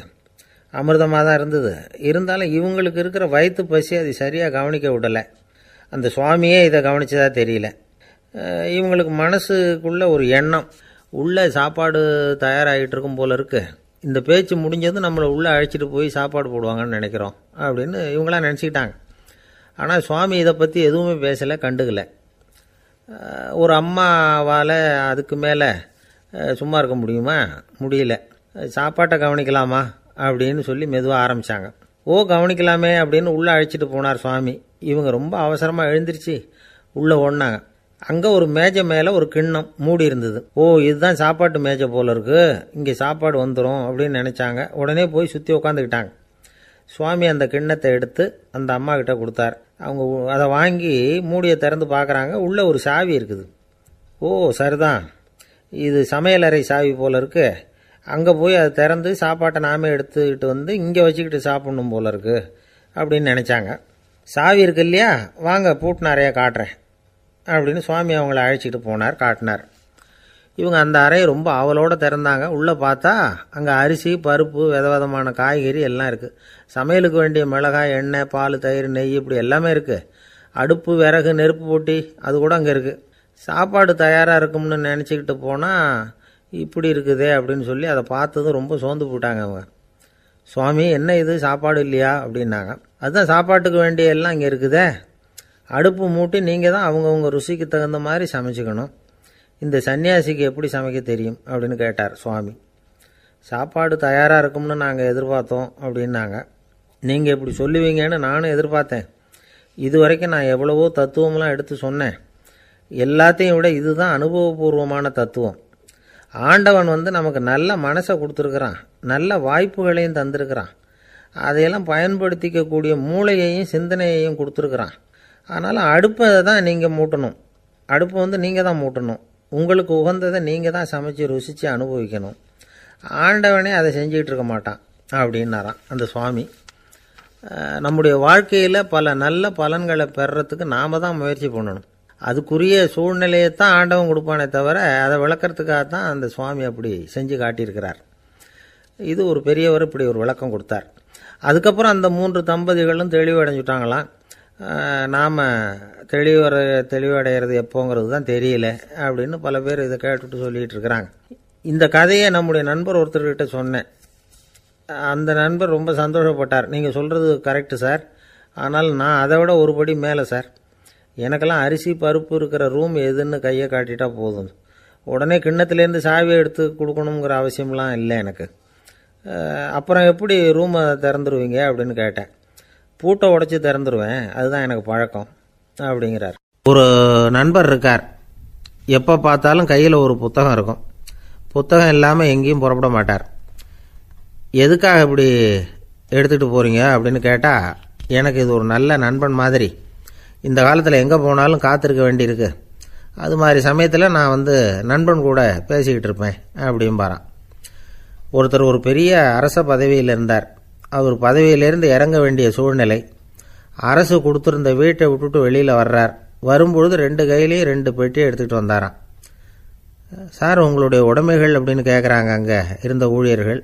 அமிர்தமாக தான் இருந்தது. இருந்தாலும் இவங்களுக்கு இருக்கிற வயிற்று பசி அது சரியாக கவனிக்க விடலை. அந்த சுவாமியே இதை கவனித்ததா தெரியல. இவங்களுக்கு மனசுக்குள்ள ஒரு எண்ணம், உள்ளே சாப்பாடு தயாராகிட்டு இருக்கும் போல இருக்குது, இந்த பேச்சு முடிஞ்சது நம்மளை உள்ளே அழைச்சிட்டு போய் சாப்பாடு போடுவாங்கன்னு நினைக்கிறோம் அப்படின்னு இவங்களாம் நினச்சிக்கிட்டாங்க. ஆனால் சுவாமி இதை பற்றி எதுவுமே பேசலை, கண்டுக்கலை. ஒரு அம்மாவால் அதுக்கு மேலே சும்மா இருக்க முடியுமா? முடியல. சாப்பாட்டை கவனிக்கலாமா அப்படின்னு சொல்லி மெதுவாக ஆரம்பித்தாங்க. கவனிக்கலாமே அப்படின்னு உள்ளே அழைச்சிட்டு போனார் சுவாமி. இவங்க ரொம்ப அவசரமாக எழுந்திருச்சு உள்ளே ஓடினாங்க. அங்கே ஒரு மேஜை மேலே ஒரு கிண்ணம் மூடி இருந்தது. இதுதான் சாப்பாட்டு மேஜை போல இருக்குது, இங்கே சாப்பாடு வந்துடும் அப்படின்னு நினச்சாங்க. உடனே போய் சுற்றி உட்காந்துக்கிட்டாங்க. சுவாமி அந்த கிண்ணத்தை எடுத்து அந்த அம்மா கிட்ட கொடுத்தார். அவங்க அதை வாங்கி மூடியை திறந்து பார்க்குறாங்க. உள்ளே ஒரு சாவி இருக்குது. சரிதான், இது சமையலறை சாவி போல இருக்கு, அங்கே போய் அதை திறந்து சாப்பாட்டை நாமே எடுத்துக்கிட்டு வந்து இங்கே வச்சுக்கிட்டு சாப்பிடணும் போல இருக்கு அப்படின்னு நினச்சாங்க. சாவி இருக்கு இல்லையா, வாங்க பூட்டு நிறையா காட்டுறேன் அப்படின்னு சுவாமி அவங்கள அழைச்சிட்டு போனார், காட்டினார். இவங்க அந்த அறையை ரொம்ப ஆவலோடு திறந்தாங்க. உள்ளே பார்த்தா அங்கே அரிசி, பருப்பு, விதவிதமான காய்கறி எல்லாம் இருக்குது. சமையலுக்கு வேண்டிய மிளகாய், எண்ணெய், பால், தயிர், நெய் இப்படி எல்லாமே இருக்குது. அடுப்பு, விறகு, நெருப்பு போட்டி அது கூட அங்கே இருக்குது. சாப்பாடு தயாராக இருக்கும்னு நினச்சிக்கிட்டு போனால் இப்படி இருக்குதே அப்படின்னு சொல்லி அதை பார்த்ததும் ரொம்ப சோர்ந்து போட்டாங்க அவங்க. சுவாமி, என்ன இது சாப்பாடு இல்லையா அப்படின்னாங்க. அதுதான் சாப்பாட்டுக்கு வேண்டிய எல்லாம் இங்கே இருக்குதே, அடுப்பு மூட்டி நீங்கள் தான் அவங்கவுங்க ருசிக்கு தகுந்த மாதிரி சமைச்சிக்கணும், இந்த சன்னியாசிக்கு எப்படி சமைக்க தெரியும் அப்படின்னு கேட்டார் சுவாமி. சாப்பாடு தயாராக இருக்கும்னு நாங்கள் எதிர்பார்த்தோம் அப்படின்னாங்க. நீங்கள் இப்படி சொல்லுவீங்கன்னு நானும் எதிர்பார்த்தேன். இது வரைக்கும் நான் எவ்வளவோ தத்துவம்லாம் எடுத்து சொன்னேன். எல்லாத்தையும் விட இதுதான் அனுபவபூர்வமான தத்துவம். ஆண்டவன் நமக்கு நல்ல மனசை கொடுத்துருக்குறான், நல்ல வாய்ப்புகளையும் தந்திருக்கிறான், அதையெல்லாம் பயன்படுத்திக்கக்கூடிய மூளையையும் சிந்தனையையும் கொடுத்துருக்குறான். அதனால் அடுப்பை தான் நீங்கள் மூட்டணும், அடுப்பு நீங்கள் தான் மூட்டணும், உங்களுக்கு உகந்ததை நீங்கள் தான் சமைச்சு ருசித்து அனுபவிக்கணும். ஆண்டவனே அதை செஞ்சுக்கிட்டு இருக்க மாட்டான் அப்படின்னாராம் அந்த சுவாமி. நம்முடைய வாழ்க்கையில் பல நல்ல பலன்களை பெறறதுக்கு நாம் தான் முயற்சி பண்ணணும். அதுக்குரிய சூழ்நிலையை தான் ஆண்டவன் கொடுப்பானே தவிர அதை விளக்கிறதுக்காக தான் அந்த சுவாமி அப்படி செஞ்சு காட்டியிருக்கிறார். இது ஒரு பெரியவர் இப்படி ஒரு விளக்கம் கொடுத்தார். அதுக்கப்புறம் அந்த 3 தம்பதிகளும் தெளிவடைஞ்சுட்டாங்களாம். நாம் தெளிவடைகிறது எப்போங்கிறது தான் தெரியல அப்படின்னு பல பேர் இதை கேட்டுட்டு சொல்லிகிட்டு இருக்கிறாங்க. இந்த கதையை நம்முடைய நண்பர் ஒருத்தர்கிட்ட சொன்னேன். அந்த நண்பர் ரொம்ப சந்தோஷப்பட்டார். நீங்கள் சொல்கிறது கரெக்டு சார், ஆனால் நான் அதை விட ஒரு படி மேலே சார். எனக்கெல்லாம் அரிசி, பருப்பு இருக்கிற ரூம் எதுன்னு கையை காட்டிட்டா போதும், உடனே கிண்ணத்துலேருந்து சாவியை எடுத்து கொடுக்கணுங்கிற அவசியம்லாம் இல்லை எனக்கு. அப்புறம் எப்படி ரூமை திறந்துருவீங்க அப்படின்னு கேட்டேன். பூட்டை உடைச்சி திறந்துருவேன், அதுதான் எனக்கு பழக்கம் அப்படிங்கிறார். ஒரு நண்பர் இருக்கார், எப்போ பார்த்தாலும் கையில் ஒரு புத்தகம் இருக்கும். புத்தகம் இல்லாமல் எங்கேயும் புறப்பட மாட்டார். எதுக்காக இப்படி எடுத்துகிட்டு போகிறீங்க அப்படின்னு கேட்டால், எனக்கு இது ஒரு நல்ல நண்பன் மாதிரி, இந்த காலத்தில் எங்கே போனாலும் காத்திருக்க வேண்டியிருக்கு, அது மாதிரி சமயத்தில் நான் நண்பன் கூட பேசிக்கிட்டு இருப்பேன் அப்படிம்பாரான். ஒருத்தர் ஒரு பெரிய அரச பதவியில் இருந்தார். அவர் பதவியிலேருந்து இறங்க வேண்டிய சூழ்நிலை. அரசு கொடுத்துருந்த வீட்டை விட்டுட்டு வெளியில் வர்றார். வரும்பொழுது 2 கையிலையும் 2 பெட்டியை எடுத்துகிட்டு வந்தாராம். சார், உங்களுடைய உடைமைகள் அப்படின்னு கேட்குறாங்க அங்கே இருந்த ஊழியர்கள்.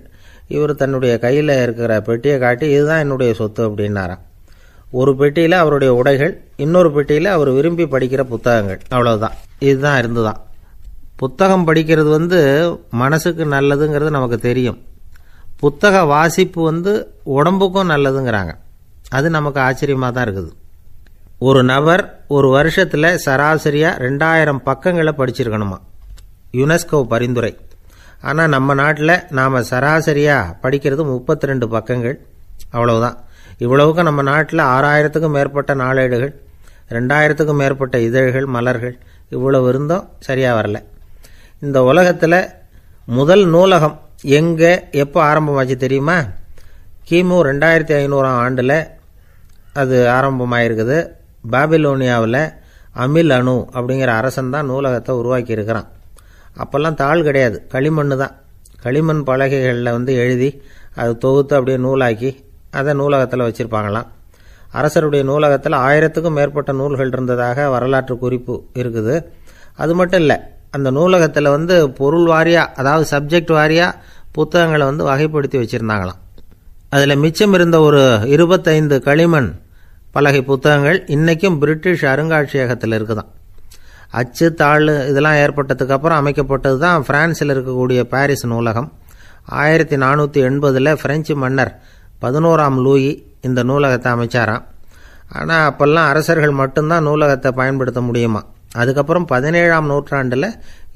இவர் தன்னுடைய கையில் இருக்கிற பெட்டியை காட்டி, இதுதான் என்னுடைய சொத்து அப்படின்னாராம். ஒரு பெட்டியில் அவருடைய உடைகள், இன்னொரு பெட்டியில் அவர் விரும்பி படிக்கிற புத்தகங்கள், அவ்வளவுதான். இதுதான் இருந்துதான். புத்தகம் படிக்கிறது மனசுக்கு நல்லதுங்கிறது நமக்கு தெரியும். புத்தக வாசிப்பு உடம்புக்கும் நல்லதுங்கிறாங்க. அது நமக்கு ஆச்சரியமாக தான் இருக்குது. ஒரு நபர் ஒரு வருஷத்தில் சராசரியாக 2000 பக்கங்களை படிச்சிருக்கணுமா, யுனெஸ்கோ பரிந்துரை. ஆனால் நம்ம நாட்டில் நாம் சராசரியாக படிக்கிறது 32 பக்கங்கள், அவ்வளவுதான். இவ்வளவுக்கு நம்ம நாட்டில் 6000க்கும் மேற்பட்ட நாளேடுகள், 2000க்கும் மேற்பட்ட இதழ்கள், மலர்கள், இவ்வளவு இருந்தும் சரியாக வரல. இந்த உலகத்தில் முதல் நூலகம் எங்கே எப்போ ஆரம்பமாச்சு தெரியுமா? கிமு 2500 ஆண்டில் அது ஆரம்பமாயிருக்குது. பாபிலோனியாவில் அமில் அணு அப்படிங்கிற அரசன் தான் நூலகத்தை உருவாக்கி இருக்கிறான். அப்போல்லாம் தாள் கிடையாது, களிமண் தான். களிமண் பலகைகளில் எழுதி அது தொகுத்து அப்படியே நூலாக்கி அதை நூலகத்தில் வச்சுருப்பாங்களாம். அரசருடைய நூலகத்தில் 1000க்கும் மேற்பட்ட நூல்கள் இருந்ததாக வரலாற்று குறிப்பு இருக்குது. அது மட்டும் இல்லை, அந்த நூலகத்தில் பொருள் வாரியாக, அதாவது சப்ஜெக்ட் வாரியாக புத்தகங்களை வகைப்படுத்தி வச்சுருந்தாங்களாம். அதில் மிச்சம் இருந்த ஒரு 25 களிமண் பலகை புத்தகங்கள் இன்றைக்கும் பிரிட்டிஷ் அருங்காட்சியகத்தில் இருக்குதான். அச்சு தாள் இதெல்லாம் ஏற்பட்டதுக்கு அப்புறம் அமைக்கப்பட்டது தான் பிரான்சில் இருக்கக்கூடிய பாரிஸ் நூலகம். 1480 பிரெஞ்சு மன்னர் 11ஆம் லூயி இந்த நூலகத்தை அமைச்சாராம். ஆனால் அப்போல்லாம் அரசர்கள் மட்டும்தான் நூலகத்தை பயன்படுத்த முடியுமா. அதுக்கப்புறம் 17ஆம் நூற்றாண்டில்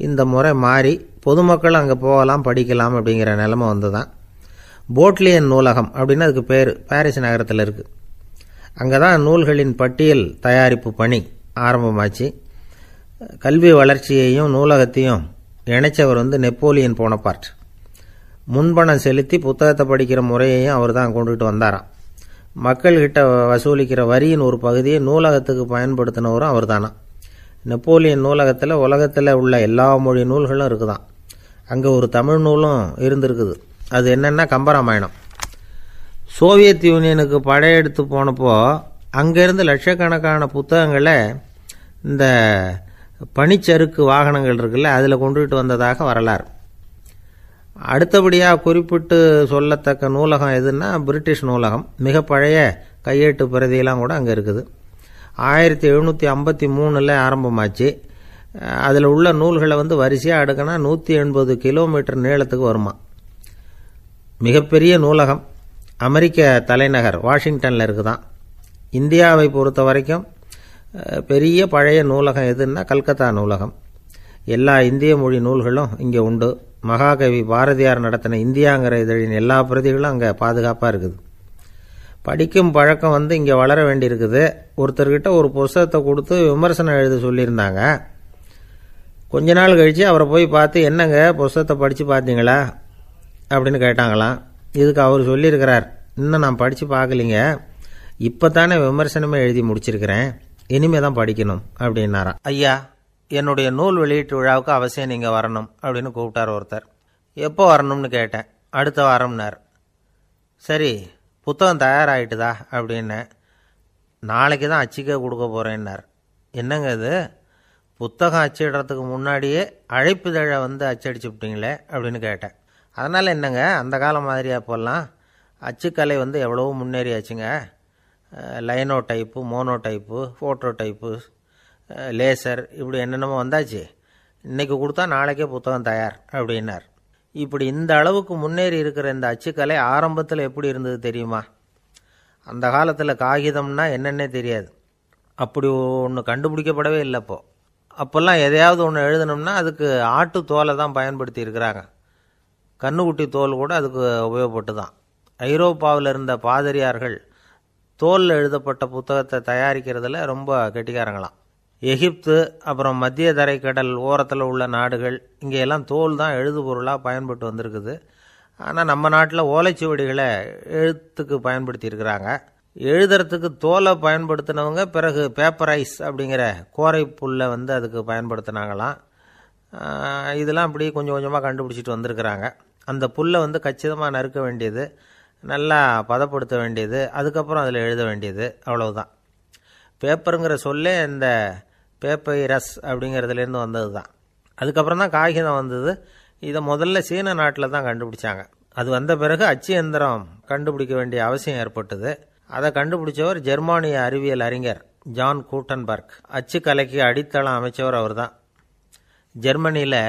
இந்த முறை மாறி பொதுமக்கள் அங்கே போகலாம், படிக்கலாம் அப்படிங்கிற நிலைமை வந்துதான். போட்லியன் நூலகம் அப்படின்னு அதுக்கு பேர், பாரிஸ் நகரத்தில் இருக்குது. அங்கே தான் நூல்களின் பட்டியல் தயாரிப்பு பணி ஆரம்பமாச்சு. கல்வி வளர்ச்சியையும் நூலகத்தையும் இணைச்சவர் நெப்போலியன் போனபார்ட். முன்பணம் செலுத்தி புத்தகத்தை படிக்கிற முறையையும் அவர் தான் கொண்டுகிட்டு வந்தாராம். மக்கள்கிட்ட வசூலிக்கிற வரியின் ஒரு பகுதியை நூலகத்துக்கு பயன்படுத்தினவரும் அவர் தானா. நெப்போலியன் நூலகத்தில் உலகத்தில் உள்ள எல்லா மொழி நூல்களும் இருக்குதான். அங்கே ஒரு தமிழ் நூலும் இருந்திருக்குது. அது என்னென்னா கம்பராமாயணம். சோவியத் யூனியனுக்கு படையெடுத்து போனப்போ அங்கேருந்து லட்சக்கணக்கான புத்தகங்களை இந்த பனிச்சறுக்கு வாகனங்கள் இருக்குல்ல, அதில் கொண்டுகிட்டு வந்ததாக வரலாறு. அடுத்தபடியாக குறிப்பிட்டு சொல்லத்தக்க நூலகம் எதுன்னா பிரிட்டிஷ் நூலகம். மிக பழைய கையெழுத்து பிரதியெல்லாம் கூட அங்கே இருக்குது. 1753 ஆரம்பமாச்சு. அதில் உள்ள நூல்களை வரிசையாக அடுக்கினா 180 கிலோமீட்டர் நீளத்துக்கு வருமா. மிகப்பெரிய நூலகம் அமெரிக்க தலைநகர் வாஷிங்டனில் இருக்குதான். இந்தியாவை பொறுத்த வரைக்கும் பெரிய பழைய நூலகம் எதுன்னா கல்கத்தா நூலகம். எல்லா இந்திய மொழி நூல்களும் இங்கே உண்டு. மகாகவி பாரதியார் நடத்தின இந்தியாங்கிற இதழின் எல்லா பிரதிகளும் அங்கே பாதுகாப்பாக இருக்குது. படிக்கும் பழக்கம் இங்கே வளர வேண்டியிருக்குது. ஒருத்தர்கிட்ட ஒரு புஸ்தகத்தை கொடுத்து விமர்சனம் எழுத சொல்லியிருந்தாங்க. கொஞ்ச நாள் கழித்து அவரை போய் பார்த்து, என்னங்க புஸ்தகத்தை படித்து பார்த்தீங்களா அப்படின்னு கேட்டாங்களாம். இதுக்கு அவர் சொல்லியிருக்கிறார், இன்னும் நான் படித்து பார்க்கலிங்க, இப்போ தானே விமர்சனமே எழுதி முடிச்சிருக்கிறேன், இனிமே தான் படிக்கணும் அப்படின்னாராம். ஐயா, என்னுடைய நூல் வெளியீட்டு விழாவுக்கு அவசியம் நீங்கள் வரணும் அப்படின்னு கூப்பிட்டார் ஒருத்தர். எப்போ வரணும்னு கேட்டேன். அடுத்த வாரம்னார். சரி, புத்தகம் தயாராகிட்டுதா அப்படின்னு. நாளைக்கு தான் அச்சிக்க கொடுக்க போகிறேன்னார். என்னங்க இது, புத்தகம் அச்சிடுறதுக்கு முன்னாடியே அழைப்புதழை அச்சடிச்சு விட்டீங்களே அப்படின்னு கேட்டேன். அதனால் என்னங்க, அந்த காலம் மாதிரியா போடலாம், அச்சுக்கலை எவ்வளவோ முன்னேறியாச்சுங்க. Linotype, monotype, phototype, laser, இப்படி என்னென்னமோ வந்தாச்சு. இன்றைக்கி கொடுத்தா நாளைக்கே புத்தகம் தயார் அப்படின்னார். இப்படி இந்த அளவுக்கு முன்னேறி இருக்கிற இந்த அச்சுக்கலை ஆரம்பத்தில் எப்படி இருந்தது தெரியுமா? அந்த காலத்தில் காகிதம்னா என்னென்னே தெரியாது. அப்படி ஒன்று கண்டுபிடிக்கப்படவே இல்லை. அப்போல்லாம் எதையாவது ஒன்று எழுதணும்னா அதுக்கு ஆட்டு தோலை தான் பயன்படுத்தி இருக்கிறாங்க. கண்ணுக்குட்டி தோல் கூட அதுக்கு உபயோகப்பட்டு தான். ஐரோப்பாவில் இருந்த பாதிரியார்கள் தோலில் எழுதப்பட்ட புத்தகத்தை தயாரிக்கிறதுல ரொம்ப கெட்டிக்காரங்களாம். எகிப்து, அப்புறம் மத்திய தரைக்கடல் ஓரத்தில் உள்ள நாடுகள், இங்கெல்லாம் தோல் தான் எழுது பொருளாக பயன்பட்டு வந்திருக்குது. ஆனால் நம்ம நாட்டில் ஓலைச்சுவடிகளை எழுத்துக்கு பயன்படுத்தி இருக்கிறாங்க. எழுதுறதுக்கு தோலை பயன்படுத்தினவங்க பிறகு பேப்பரைஸ் அப்படிங்கிற கோரை புல்லை அதுக்கு பயன்படுத்தினாங்களாம். இதெல்லாம் அப்படி கொஞ்சம் கொஞ்சமாக கண்டுபிடிச்சிட்டு வந்திருக்கிறாங்க. அந்த புல்லை கச்சிதமாக நறுக்க வேண்டியது, நல்லா பதப்படுத்த வேண்டியது, அதுக்கப்புறம் அதில் எழுத வேண்டியது, அவ்வளவுதான். பேப்பருங்கிற சொல்லே இந்த பேப்பைரஸ் அப்படிங்கிறதுலேருந்து வந்தது தான். அதுக்கப்புறம் தான் காகிதம் வந்தது. இதை முதல்ல சீன நாட்டில் தான் கண்டுபிடிச்சாங்க. அது வந்த பிறகு அச்சு எந்திரம் கண்டுபிடிக்க வேண்டிய அவசியம் ஏற்பட்டது. அதை கண்டுபிடிச்சவர் ஜெர்மானிய அறிவியல் அறிஞர் ஜான் கூட்டன்பர்க். அச்சுக்கலைக்கு அடித்தளம் அமைச்சவர் அவர் தான். ஜெர்மனியில்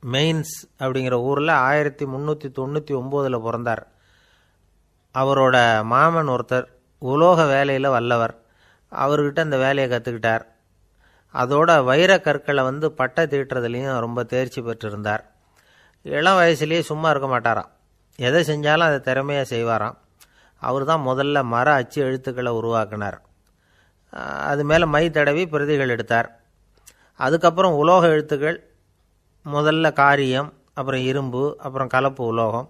மெயின்ஸ் அப்படிங்கிற ஊரில் 1399 பிறந்தார். அவரோட மாமன் ஒருத்தர் உலோக வேலையில் வல்லவர். அவர்கிட்ட அந்த வேலையை கற்றுக்கிட்டார். அதோட வைர கற்களை பட்டை தீட்டுறதுலேயும் ரொம்ப தேர்ச்சி பெற்றிருந்தார். இளம் வயசுலேயே சும்மா இருக்க மாட்டாராம். எதை செஞ்சாலும் அதை திறமையாக செய்வாராம். அவர் தான் முதல்ல மர அச்சு எழுத்துக்களை உருவாக்கினார். அது மேலே மை தடவி பிரதிகள் எடுத்தார். அதுக்கப்புறம் உலோக எழுத்துக்கள், முதல்ல காரியம், அப்புறம் இரும்பு, அப்புறம் கலப்பு உலோகம்,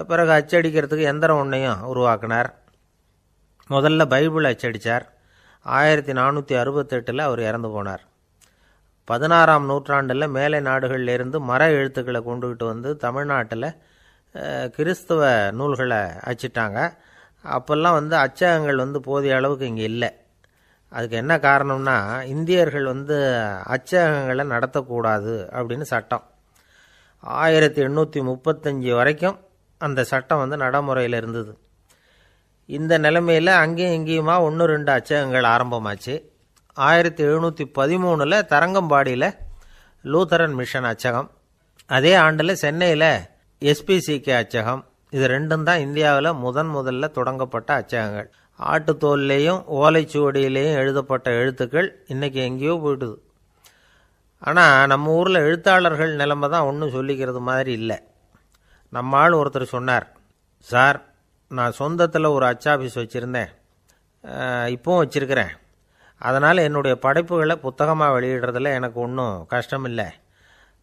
பிறகு அச்சடிக்கிறதுக்கு எந்திரம் ஒன்றையும் உருவாக்கினார். முதல்ல பைபிள் அச்சடித்தார். 1468 அவர் இறந்து போனார். 16ஆம் நூற்றாண்டில் மேலை நாடுகளிலிருந்து மர எழுத்துக்களை கொண்டுகிட்டு தமிழ்நாட்டில் கிறிஸ்தவ நூல்களை அச்சிட்டாங்க. அப்போல்லாம் அச்சகங்கள் போதிய அளவுக்கு இங்கே இல்லை. அதுக்கு என்ன காரணம்னா, இந்தியர்கள் அச்சகங்களை நடத்தக்கூடாது அப்படின்னு சட்டம். 1835 வரைக்கும் அந்த சட்டம் நடைமுறையில் இருந்தது. இந்த நிலைமையில் அங்கேயும் இங்கேயுமா 1-2 அச்சகங்கள் ஆரம்பமாச்சு. 1713 தரங்கம்பாடியில் லூத்தரன் மிஷன் அச்சகம், அதே ஆண்டில் சென்னையில் SPCK அச்சகம். இது ரெண்டும் தான் இந்தியாவில் முதல்ல தொடங்கப்பட்ட அச்சகங்கள். ஆட்டுத்தோல்லையும் ஓலைச்சுவடியிலையும் எழுதப்பட்ட எழுத்துக்கள் இன்றைக்கி எங்கேயோ போயிட்டுது. ஆனால் நம்ம ஊரில் எழுத்தாளர்கள் நிலைமை தான் ஒன்றும் சொல்லிக்கிறது மாதிரி இல்லை. நம்ம ஆள் ஒருத்தர் சொன்னார், சார், நான் சொந்தத்தில் ஒரு அச்சாபீஸ் வச்சுருந்தேன், இப்போவும் வச்சுருக்கிறேன். அதனால் என்னுடைய படைப்புகளை புத்தகமாக வெளியிடுறதில் எனக்கு ஒன்றும் கஷ்டம் இல்லை.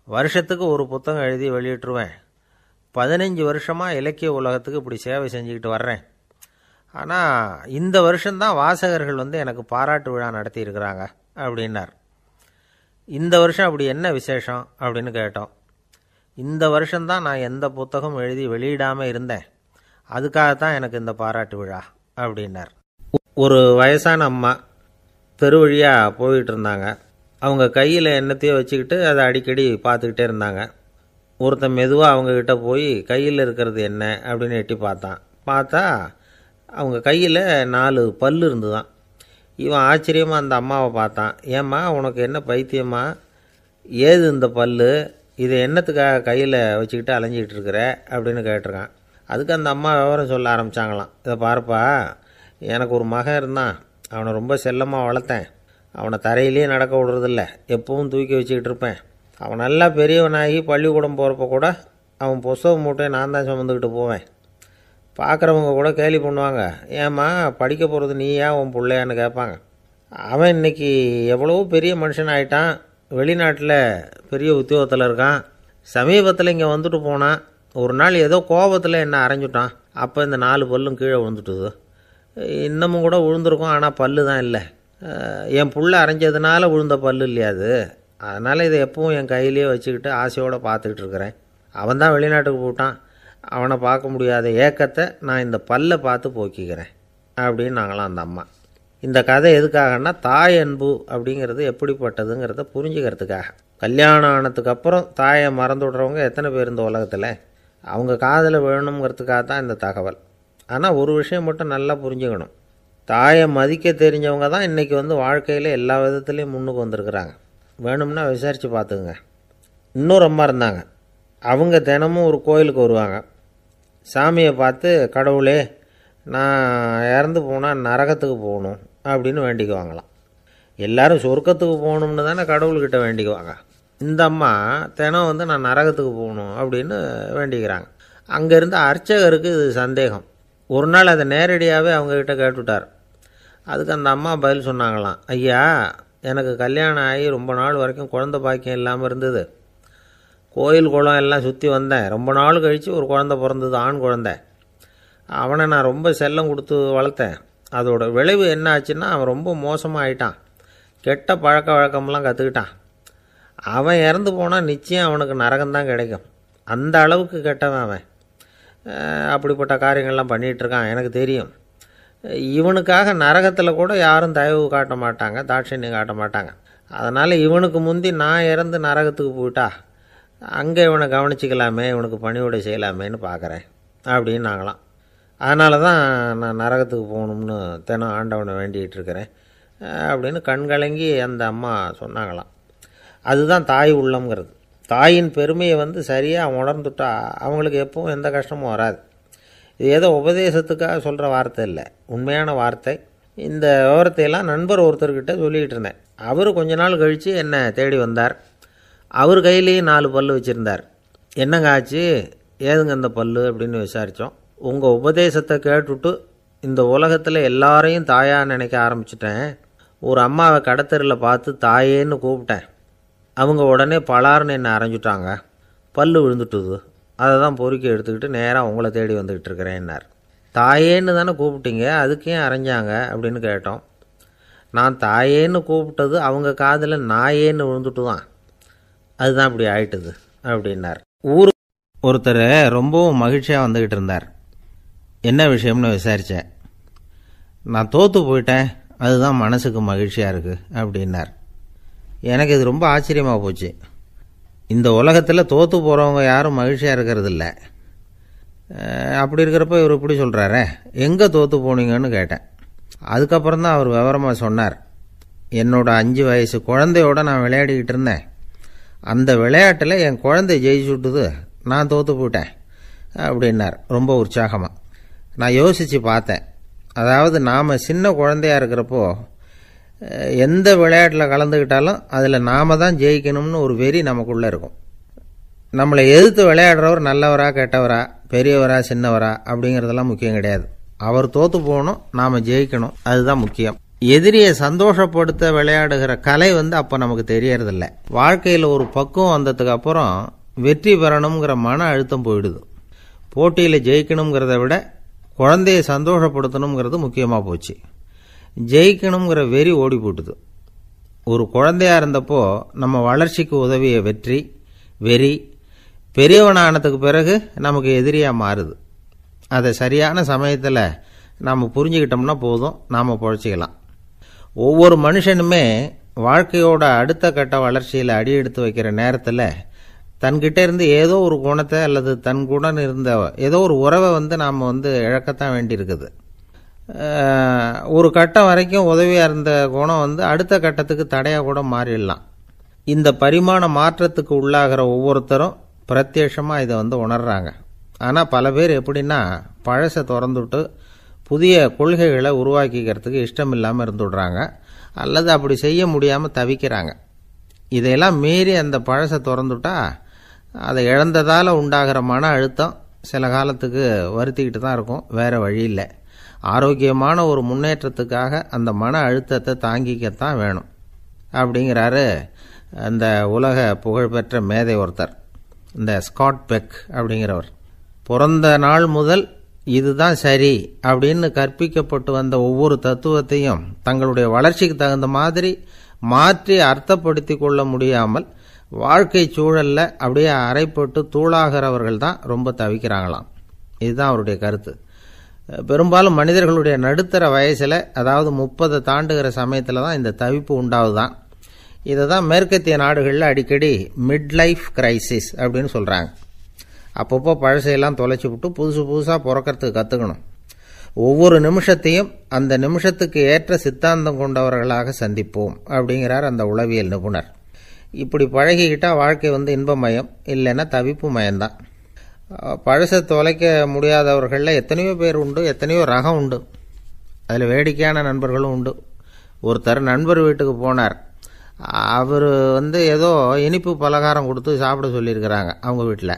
வருஷத்துக்கு ஒரு புத்தகம் எழுதி வெளியிட்டுருவேன். 15 வருஷமாக இலக்கிய உலகத்துக்கு இப்படி சேவை செஞ்சுக்கிட்டு வர்றேன். ஆனால் இந்த வருஷம்தான் வாசகர்கள் எனக்கு பாராட்டு விழா நடத்தியிருக்கிறாங்க அப்படின்னார். இந்த வருஷம் அப்படி என்ன விசேஷம் அப்படின்னு கேட்டோம். இந்த வருஷம்தான் நான் எந்த புத்தகம் எழுதி வெளியிடாமல் இருந்தேன், அதுக்காகத்தான் எனக்கு இந்த பாராட்டு விழா அப்படின்னார். ஒரு வயசான அம்மா தெரு வழியாக போயிட்டு இருந்தாங்க. அவங்க கையில் எண்ணத்தையோ வச்சுக்கிட்டு அதை அடிக்கடி பார்த்துக்கிட்டே இருந்தாங்க. ஒருத்தன் மெதுவாக அவங்கக்கிட்ட போய் கையில் இருக்கிறது என்ன அப்படின்னு எட்டி பார்த்தா அவங்க கையில் 4 பல் இருந்துதான். இவன் ஆச்சரியமாக அந்த அம்மாவை பார்த்தான். ஏம்மா, உனக்கு என்ன பைத்தியமா, ஏது இந்த பல், இதை என்னத்துக்காக கையில் வச்சுக்கிட்டு அலைஞ்சிக்கிட்டு இருக்கிற அப்படின்னு கேட்டிருக்கான். அதுக்கு அந்த அம்மா விவரம் சொல்ல ஆரம்பித்தாங்களாம். இதை பாருப்பா, எனக்கு ஒரு மகன் இருந்தான், அவனை ரொம்ப செல்லமாக வளர்த்தேன். அவனை தரையிலேயே நடக்க விடுறதில்ல, எப்பவும் தூக்கி வச்சுக்கிட்டு இருப்பேன். அவன் நல்லா பெரியவனாகி பள்ளிக்கூடம் போகிறப்ப கூட அவன் புஸ்தக மூட்டையை நான் தான் சுமந்துக்கிட்டு போவேன். பார்க்குறவங்க கூட கேலி பண்ணுவாங்க, ஏம்மா படிக்க போகிறது நீயா உன் பிள்ளையான்னு கேட்பாங்க. அவன் இன்றைக்கி எவ்வளவோ பெரிய மனுஷன் ஆகிட்டான், வெளிநாட்டில் பெரிய உத்தியோகத்தில் இருக்கான். சமீபத்தில் இங்கே வந்துட்டு போனான். ஒரு நாள் ஏதோ கோபத்தில் என்ன அரைஞ்சுட்டான். அப்போ இந்த 4 பல்லும் கீழே விழுந்துட்டுது. இன்னமும் கூட விழுந்திருக்கும், ஆனால் பல்லு தான் இல்லை. என் புள்ள அரைஞ்சதுனால விழுந்த பல்லு இல்லையா அது, அதனால் இதை எப்பவும் என் கையிலேயே வச்சுக்கிட்டு ஆசையோடு பார்த்துக்கிட்டு இருக்கிறேன். அவன் தான் வெளிநாட்டுக்கு போட்டான், அவனை பார்க்க முடியாத ஏக்கத்தை நான் இந்த பல்லை பார்த்து போக்கிக்கிறேன் அப்படின்னு நாங்களாம் அந்த அம்மா. இந்த கதை எதுக்காகன்னா, தாய் அன்பு அப்படிங்கிறது எப்படிப்பட்டதுங்கிறத புரிஞ்சுக்கிறதுக்காக. கல்யாணம் ஆனதுக்கு அப்புறம் தாயை மறந்து விடுறவங்க எத்தனை பேர் இந்த உலகத்தில், அவங்க காதில் வேணுங்கிறதுக்காக தான் இந்த தகவல். ஆனால் ஒரு விஷயம் மட்டும் நல்லா புரிஞ்சுக்கணும், தாயை மதிக்க தெரிஞ்சவங்க தான் இன்றைக்கி வாழ்க்கையில் எல்லா விதத்துலேயும் முன்னுக்கு வந்திருக்கிறாங்க. வேணும்னா விசாரித்து பார்த்துக்குங்க. இன்னொரு அம்மா இருந்தாங்க. அவங்க தினமும் ஒரு கோயிலுக்கு வருவாங்க. சாமியை பார்த்து, கடவுளே நான் இறந்து போனால் நரகத்துக்கு போகணும் அப்படின்னு வேண்டிக்குவாங்களாம். எல்லோரும் சொர்க்கத்துக்கு போகணும்னு தானே கடவுள்கிட்ட வேண்டிக்குவாங்க. இந்த அம்மா தினம் நான் நரகத்துக்கு போகணும் அப்படின்னு வேண்டிக்கிறாங்க. அங்கே இருந்த அர்ச்சகருக்கு இது சந்தேகம். ஒரு நாள் அதை நேரடியாகவே அவங்கக்கிட்ட கேட்டுவிட்டார். அதுக்கு அந்த அம்மா பதில் சொன்னாங்களாம், ஐயா, எனக்கு கல்யாணம் ஆகி ரொம்ப நாள் வரைக்கும் குழந்தை பாக்கியம் இல்லாமல் இருந்தது. கோயில் குளம் எல்லாம் சுற்றி வந்தேன். ரொம்ப நாள் கழித்து ஒரு குழந்தை பிறந்தது, ஆண் குழந்தை. அவனை நான் ரொம்ப செல்லம் கொடுத்து வளர்த்தேன். அதோட விளைவு என்ன ஆச்சுன்னா, அவன் ரொம்ப மோசமாக ஆயிட்டான். கெட்ட பழக்க வழக்கம்லாம் கற்றுக்கிட்டான். அவன் இறந்து போனால் நிச்சயம் அவனுக்கு நரகம்தான் கிடைக்கும். அந்த அளவுக்கு கெட்டவன் அவன். அப்படிப்பட்ட காரியங்கள்லாம் பண்ணிகிட்ருக்கான், எனக்கு தெரியும். இவனுக்காக நரகத்தில் கூட யாரும் தயவு காட்ட மாட்டாங்க, தாட்சண்யம் காட்ட மாட்டாங்க. அதனால் இவனுக்கு முந்தி நான் இறந்து நரகத்துக்கு போயிட்டா அங்கே இவனை கவனிச்சிக்கலாமே, இவனுக்கு பணிவிடை செய்யலாமேன்னு பார்க்குறேன் அப்படின்னு நாங்களாம். அதனால தான் நான் நரகத்துக்கு போகணும்னு தினம் ஆண்டவனை வேண்டிகிட்டு இருக்கிறேன் அப்படின்னு கண்கலங்கி அந்த அம்மா சொன்னாங்களாம். அதுதான் தாய் உள்ளம்ங்கிறது. தாயின் பெருமையை வந்து சரியாக உணர்ந்துட்டா அவங்களுக்கு எப்பவும் எந்த கஷ்டமும் வராது. இது ஏதோ உபதேசத்துக்காக சொல்கிற வார்த்தை இல்லை, உண்மையான வார்த்தை. இந்த விவரத்தையெல்லாம் நண்பர் ஒருத்தர்கிட்ட சொல்லிக்கிட்டு இருந்தேன். அவர் கொஞ்ச நாள் கழித்து என்னை தேடி வந்தார். அவர் கையிலேயும் 4 பல் வச்சுருந்தார். என்னங்க ஆச்சு, ஏதுங்க அந்த பல் அப்படின்னு விசாரித்தோம். உங்கள் உபதேசத்தை கேட்டுவிட்டு இந்த உலகத்தில் எல்லாரையும் தாயாக நினைக்க ஆரம்பிச்சிட்டேன். ஒரு அம்மாவை கடத்தரில் பார்த்து தாயேன்னு கூப்பிட்டேன். அவங்க உடனே பலார்னு என்னை அரைஞ்சிட்டாங்க. பல் விழுந்துட்டுது. அதை தான் பொறுக்கி எடுத்துக்கிட்டு நேராக உங்களை தேடி வந்துக்கிட்டு இருக்கிறேன்னார். தாயேன்னு தானே கூப்பிட்டீங்க, அதுக்கு ஏன் அரைஞ்சாங்க அப்படின்னு கேட்டோம். நான் தாயேன்னு கூப்பிட்டது அவங்க காதில் நாயேன்னு விழுந்துட்டு தான், அதுதான் இப்படி ஆயிட்டுது அப்படின்னார். ஊருக்கு ஒருத்தர் ரொம்பவும் மகிழ்ச்சியாக வந்துக்கிட்டு இருந்தார். என்ன விஷயம்னு விசாரித்தேன். நான் தோற்று போயிட்டேன், அதுதான் மனசுக்கு மகிழ்ச்சியாக இருக்குது அப்படின்னார். எனக்கு இது ரொம்ப ஆச்சரியமாக போச்சு. இந்த உலகத்தில் தோற்று போகிறவங்க யாரும் மகிழ்ச்சியாக இருக்கிறது இல்லை. அப்படி இருக்கிறப்ப இவர் இப்படி சொல்கிறாரே, எங்கே தோற்று போனீங்கன்னு கேட்டேன். அதுக்கப்புறம் தான் அவர் விவரமாக சொன்னார். என்னோட 5 வயசு குழந்தையோட நான் விளையாடிக்கிட்டு இருந்தேன். அந்த விளையாட்டில் என் குழந்தை ஜெயிச்சுட்டுது, நான் தோற்று போயிட்டேன் அப்படின்னார் ரொம்ப உற்சாகமாக. நான் யோசித்து பார்த்தேன். அதாவது நாம் சின்ன குழந்தையாக இருக்கிறப்போ எந்த விளையாட்டில் கலந்துக்கிட்டாலும் அதில் நாம் தான் ஜெயிக்கணும்னு ஒரு வெறி நமக்குள்ளே இருக்கும். நம்மளை எதிர்த்து விளையாடுறவர் நல்லவரா கெட்டவரா, பெரியவரா சின்னவரா அப்படிங்கிறதெல்லாம் முக்கியம் கிடையாது. அவர் தோற்று போகணும், நாம் ஜெயிக்கணும், அதுதான் முக்கியம். எதிரியை சந்தோஷப்படுத்த விளையாடுகிற கலை வந்து அப்போ நமக்கு தெரியறதில்ல. வாழ்க்கையில் ஒரு பக்குவம் வந்ததுக்கு அப்புறம் வெற்றி பெறணுங்கிற மன அழுத்தம் போயிடுது. போட்டியில் ஜெயிக்கணுங்கிறத விட குழந்தையை சந்தோஷப்படுத்தணுங்கிறது முக்கியமாக போச்சு. ஜெயிக்கணுங்கிற வெறி ஓடி போட்டுது. ஒரு குழந்தையாக இருந்தப்போ நம்ம வளர்ச்சிக்கு உதவிய வெறி பெரியவனானதுக்கு பிறகு நமக்கு எதிரியாக மாறுது. அதை சரியான சமயத்தில் நாம் புரிஞ்சுக்கிட்டோம்னா போதும், நாம் பொழைச்சிக்கலாம். ஒவ்வொரு மனுஷனுமே வாழ்க்கையோட அடுத்த கட்ட வளர்ச்சியில் அடி எடுத்து வைக்கிற நேரத்தில் தன்கிட்ட இருந்து ஏதோ ஒரு குணத்தை அல்லது தன் குணம் இருந்த ஏதோ ஒரு உறவை வந்து நாம் இழக்கத்தான் வேண்டியிருக்குது. ஒரு கட்டம் வரைக்கும் உதவியாக இருந்த குணம் அடுத்த கட்டத்துக்கு தடையாக கூட மாறிடலாம். இந்த பரிமாண மாற்றத்துக்கு உள்ளாகிற ஒவ்வொருத்தரும் பிரத்யட்சமாக இதை உணர்றாங்க. ஆனால் பல பேர் எப்படின்னா பழசை திறந்துவிட்டு புதிய கொள்கைகளை உருவாக்கிக்கிறதுக்கு இஷ்டம் இல்லாமல் இருந்துடுறாங்க, அல்லது அப்படி செய்ய முடியாமல் தவிக்கிறாங்க. இதையெல்லாம் மீறி அந்த பழசை திறந்துட்டா அதை இழந்ததால் உண்டாகிற மன அழுத்தம் சில காலத்துக்கு வருத்திக்கிட்டு தான் இருக்கும், வேறு வழி இல்லை. ஆரோக்கியமான ஒரு முன்னேற்றத்துக்காக அந்த மன அழுத்தத்தை தாங்கிக்கத்தான் வேணும் அப்படிங்கிறாரு அந்த உலக புகழ்பெற்ற மேதை ஒருத்தர், இந்த ஸ்காட் பெக் அப்படிங்கிறவர். பிறந்த நாள் முதல் இதுதான் சரி அப்படின்னு கற்பிக்கப்பட்டு வந்த ஒவ்வொரு தத்துவத்தையும் தங்களுடைய வளர்ச்சிக்கு தகுந்த மாதிரி மாற்றி அர்த்தப்படுத்தி கொள்ள முடியாமல் வாழ்க்கை சூழலில் அப்படியே அரைப்பட்டு தூளாகிறவர்கள் தான் ரொம்ப தவிக்கிறாங்களாம். இதுதான் அவருடைய கருத்து. பெரும்பாலும் மனிதர்களுடைய நடுத்தர வயசில், அதாவது 30 தாண்டுகிற சமயத்தில் தான் இந்த தவிப்பு உண்டாகுதான். இதை தான் மேற்கத்திய நாடுகளில் அடிக்கடி மிட் லைஃப் கிரைசிஸ் அப்படின்னு சொல்கிறாங்க. அப்பப்போ பழசையெல்லாம் தொலைச்சி விட்டு புதுசாக பிறக்கிறதுக்கு கற்றுக்கணும். ஒவ்வொரு நிமிஷத்தையும் அந்த நிமிஷத்துக்கு ஏற்ற சித்தாந்தம் கொண்டவர்களாக சந்திப்போம் அப்படிங்கிறார் அந்த உளவியல் நிபுணர். இப்படி பழகிக்கிட்டால் வாழ்க்கை இன்பமயம், இல்லைன்னா தவிப்பு மயம்தான். பழசை தொலைக்க முடியாதவர்களில் எத்தனையோ பேர் உண்டு, எத்தனையோ ரகம் உண்டு. அதில் வேடிக்கையான நண்பர்களும் உண்டு. ஒருத்தர் நண்பர் வீட்டுக்கு போனார். அவர் ஏதோ இனிப்பு பலகாரம் கொடுத்து சாப்பிட சொல்லியிருக்கிறாங்க அவங்க வீட்டில்.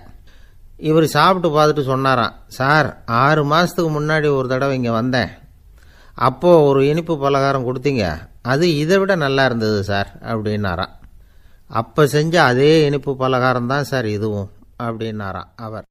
இவர் சாப்பிட்டு பார்த்துட்டு சொன்னாராம், சார் 6 மாதத்துக்கு முன்னாடி ஒரு தடவை இங்கே வந்தேன், அப்போது ஒரு இனிப்பு பலகாரம் கொடுத்தீங்க, அது இதை விட நல்லா இருந்தது சார் அப்படின்னாராம். அப்போ செஞ்ச அதே இனிப்பு பலகாரம் தான் சார் இதுவும் அப்படின்னாராம் அவர்.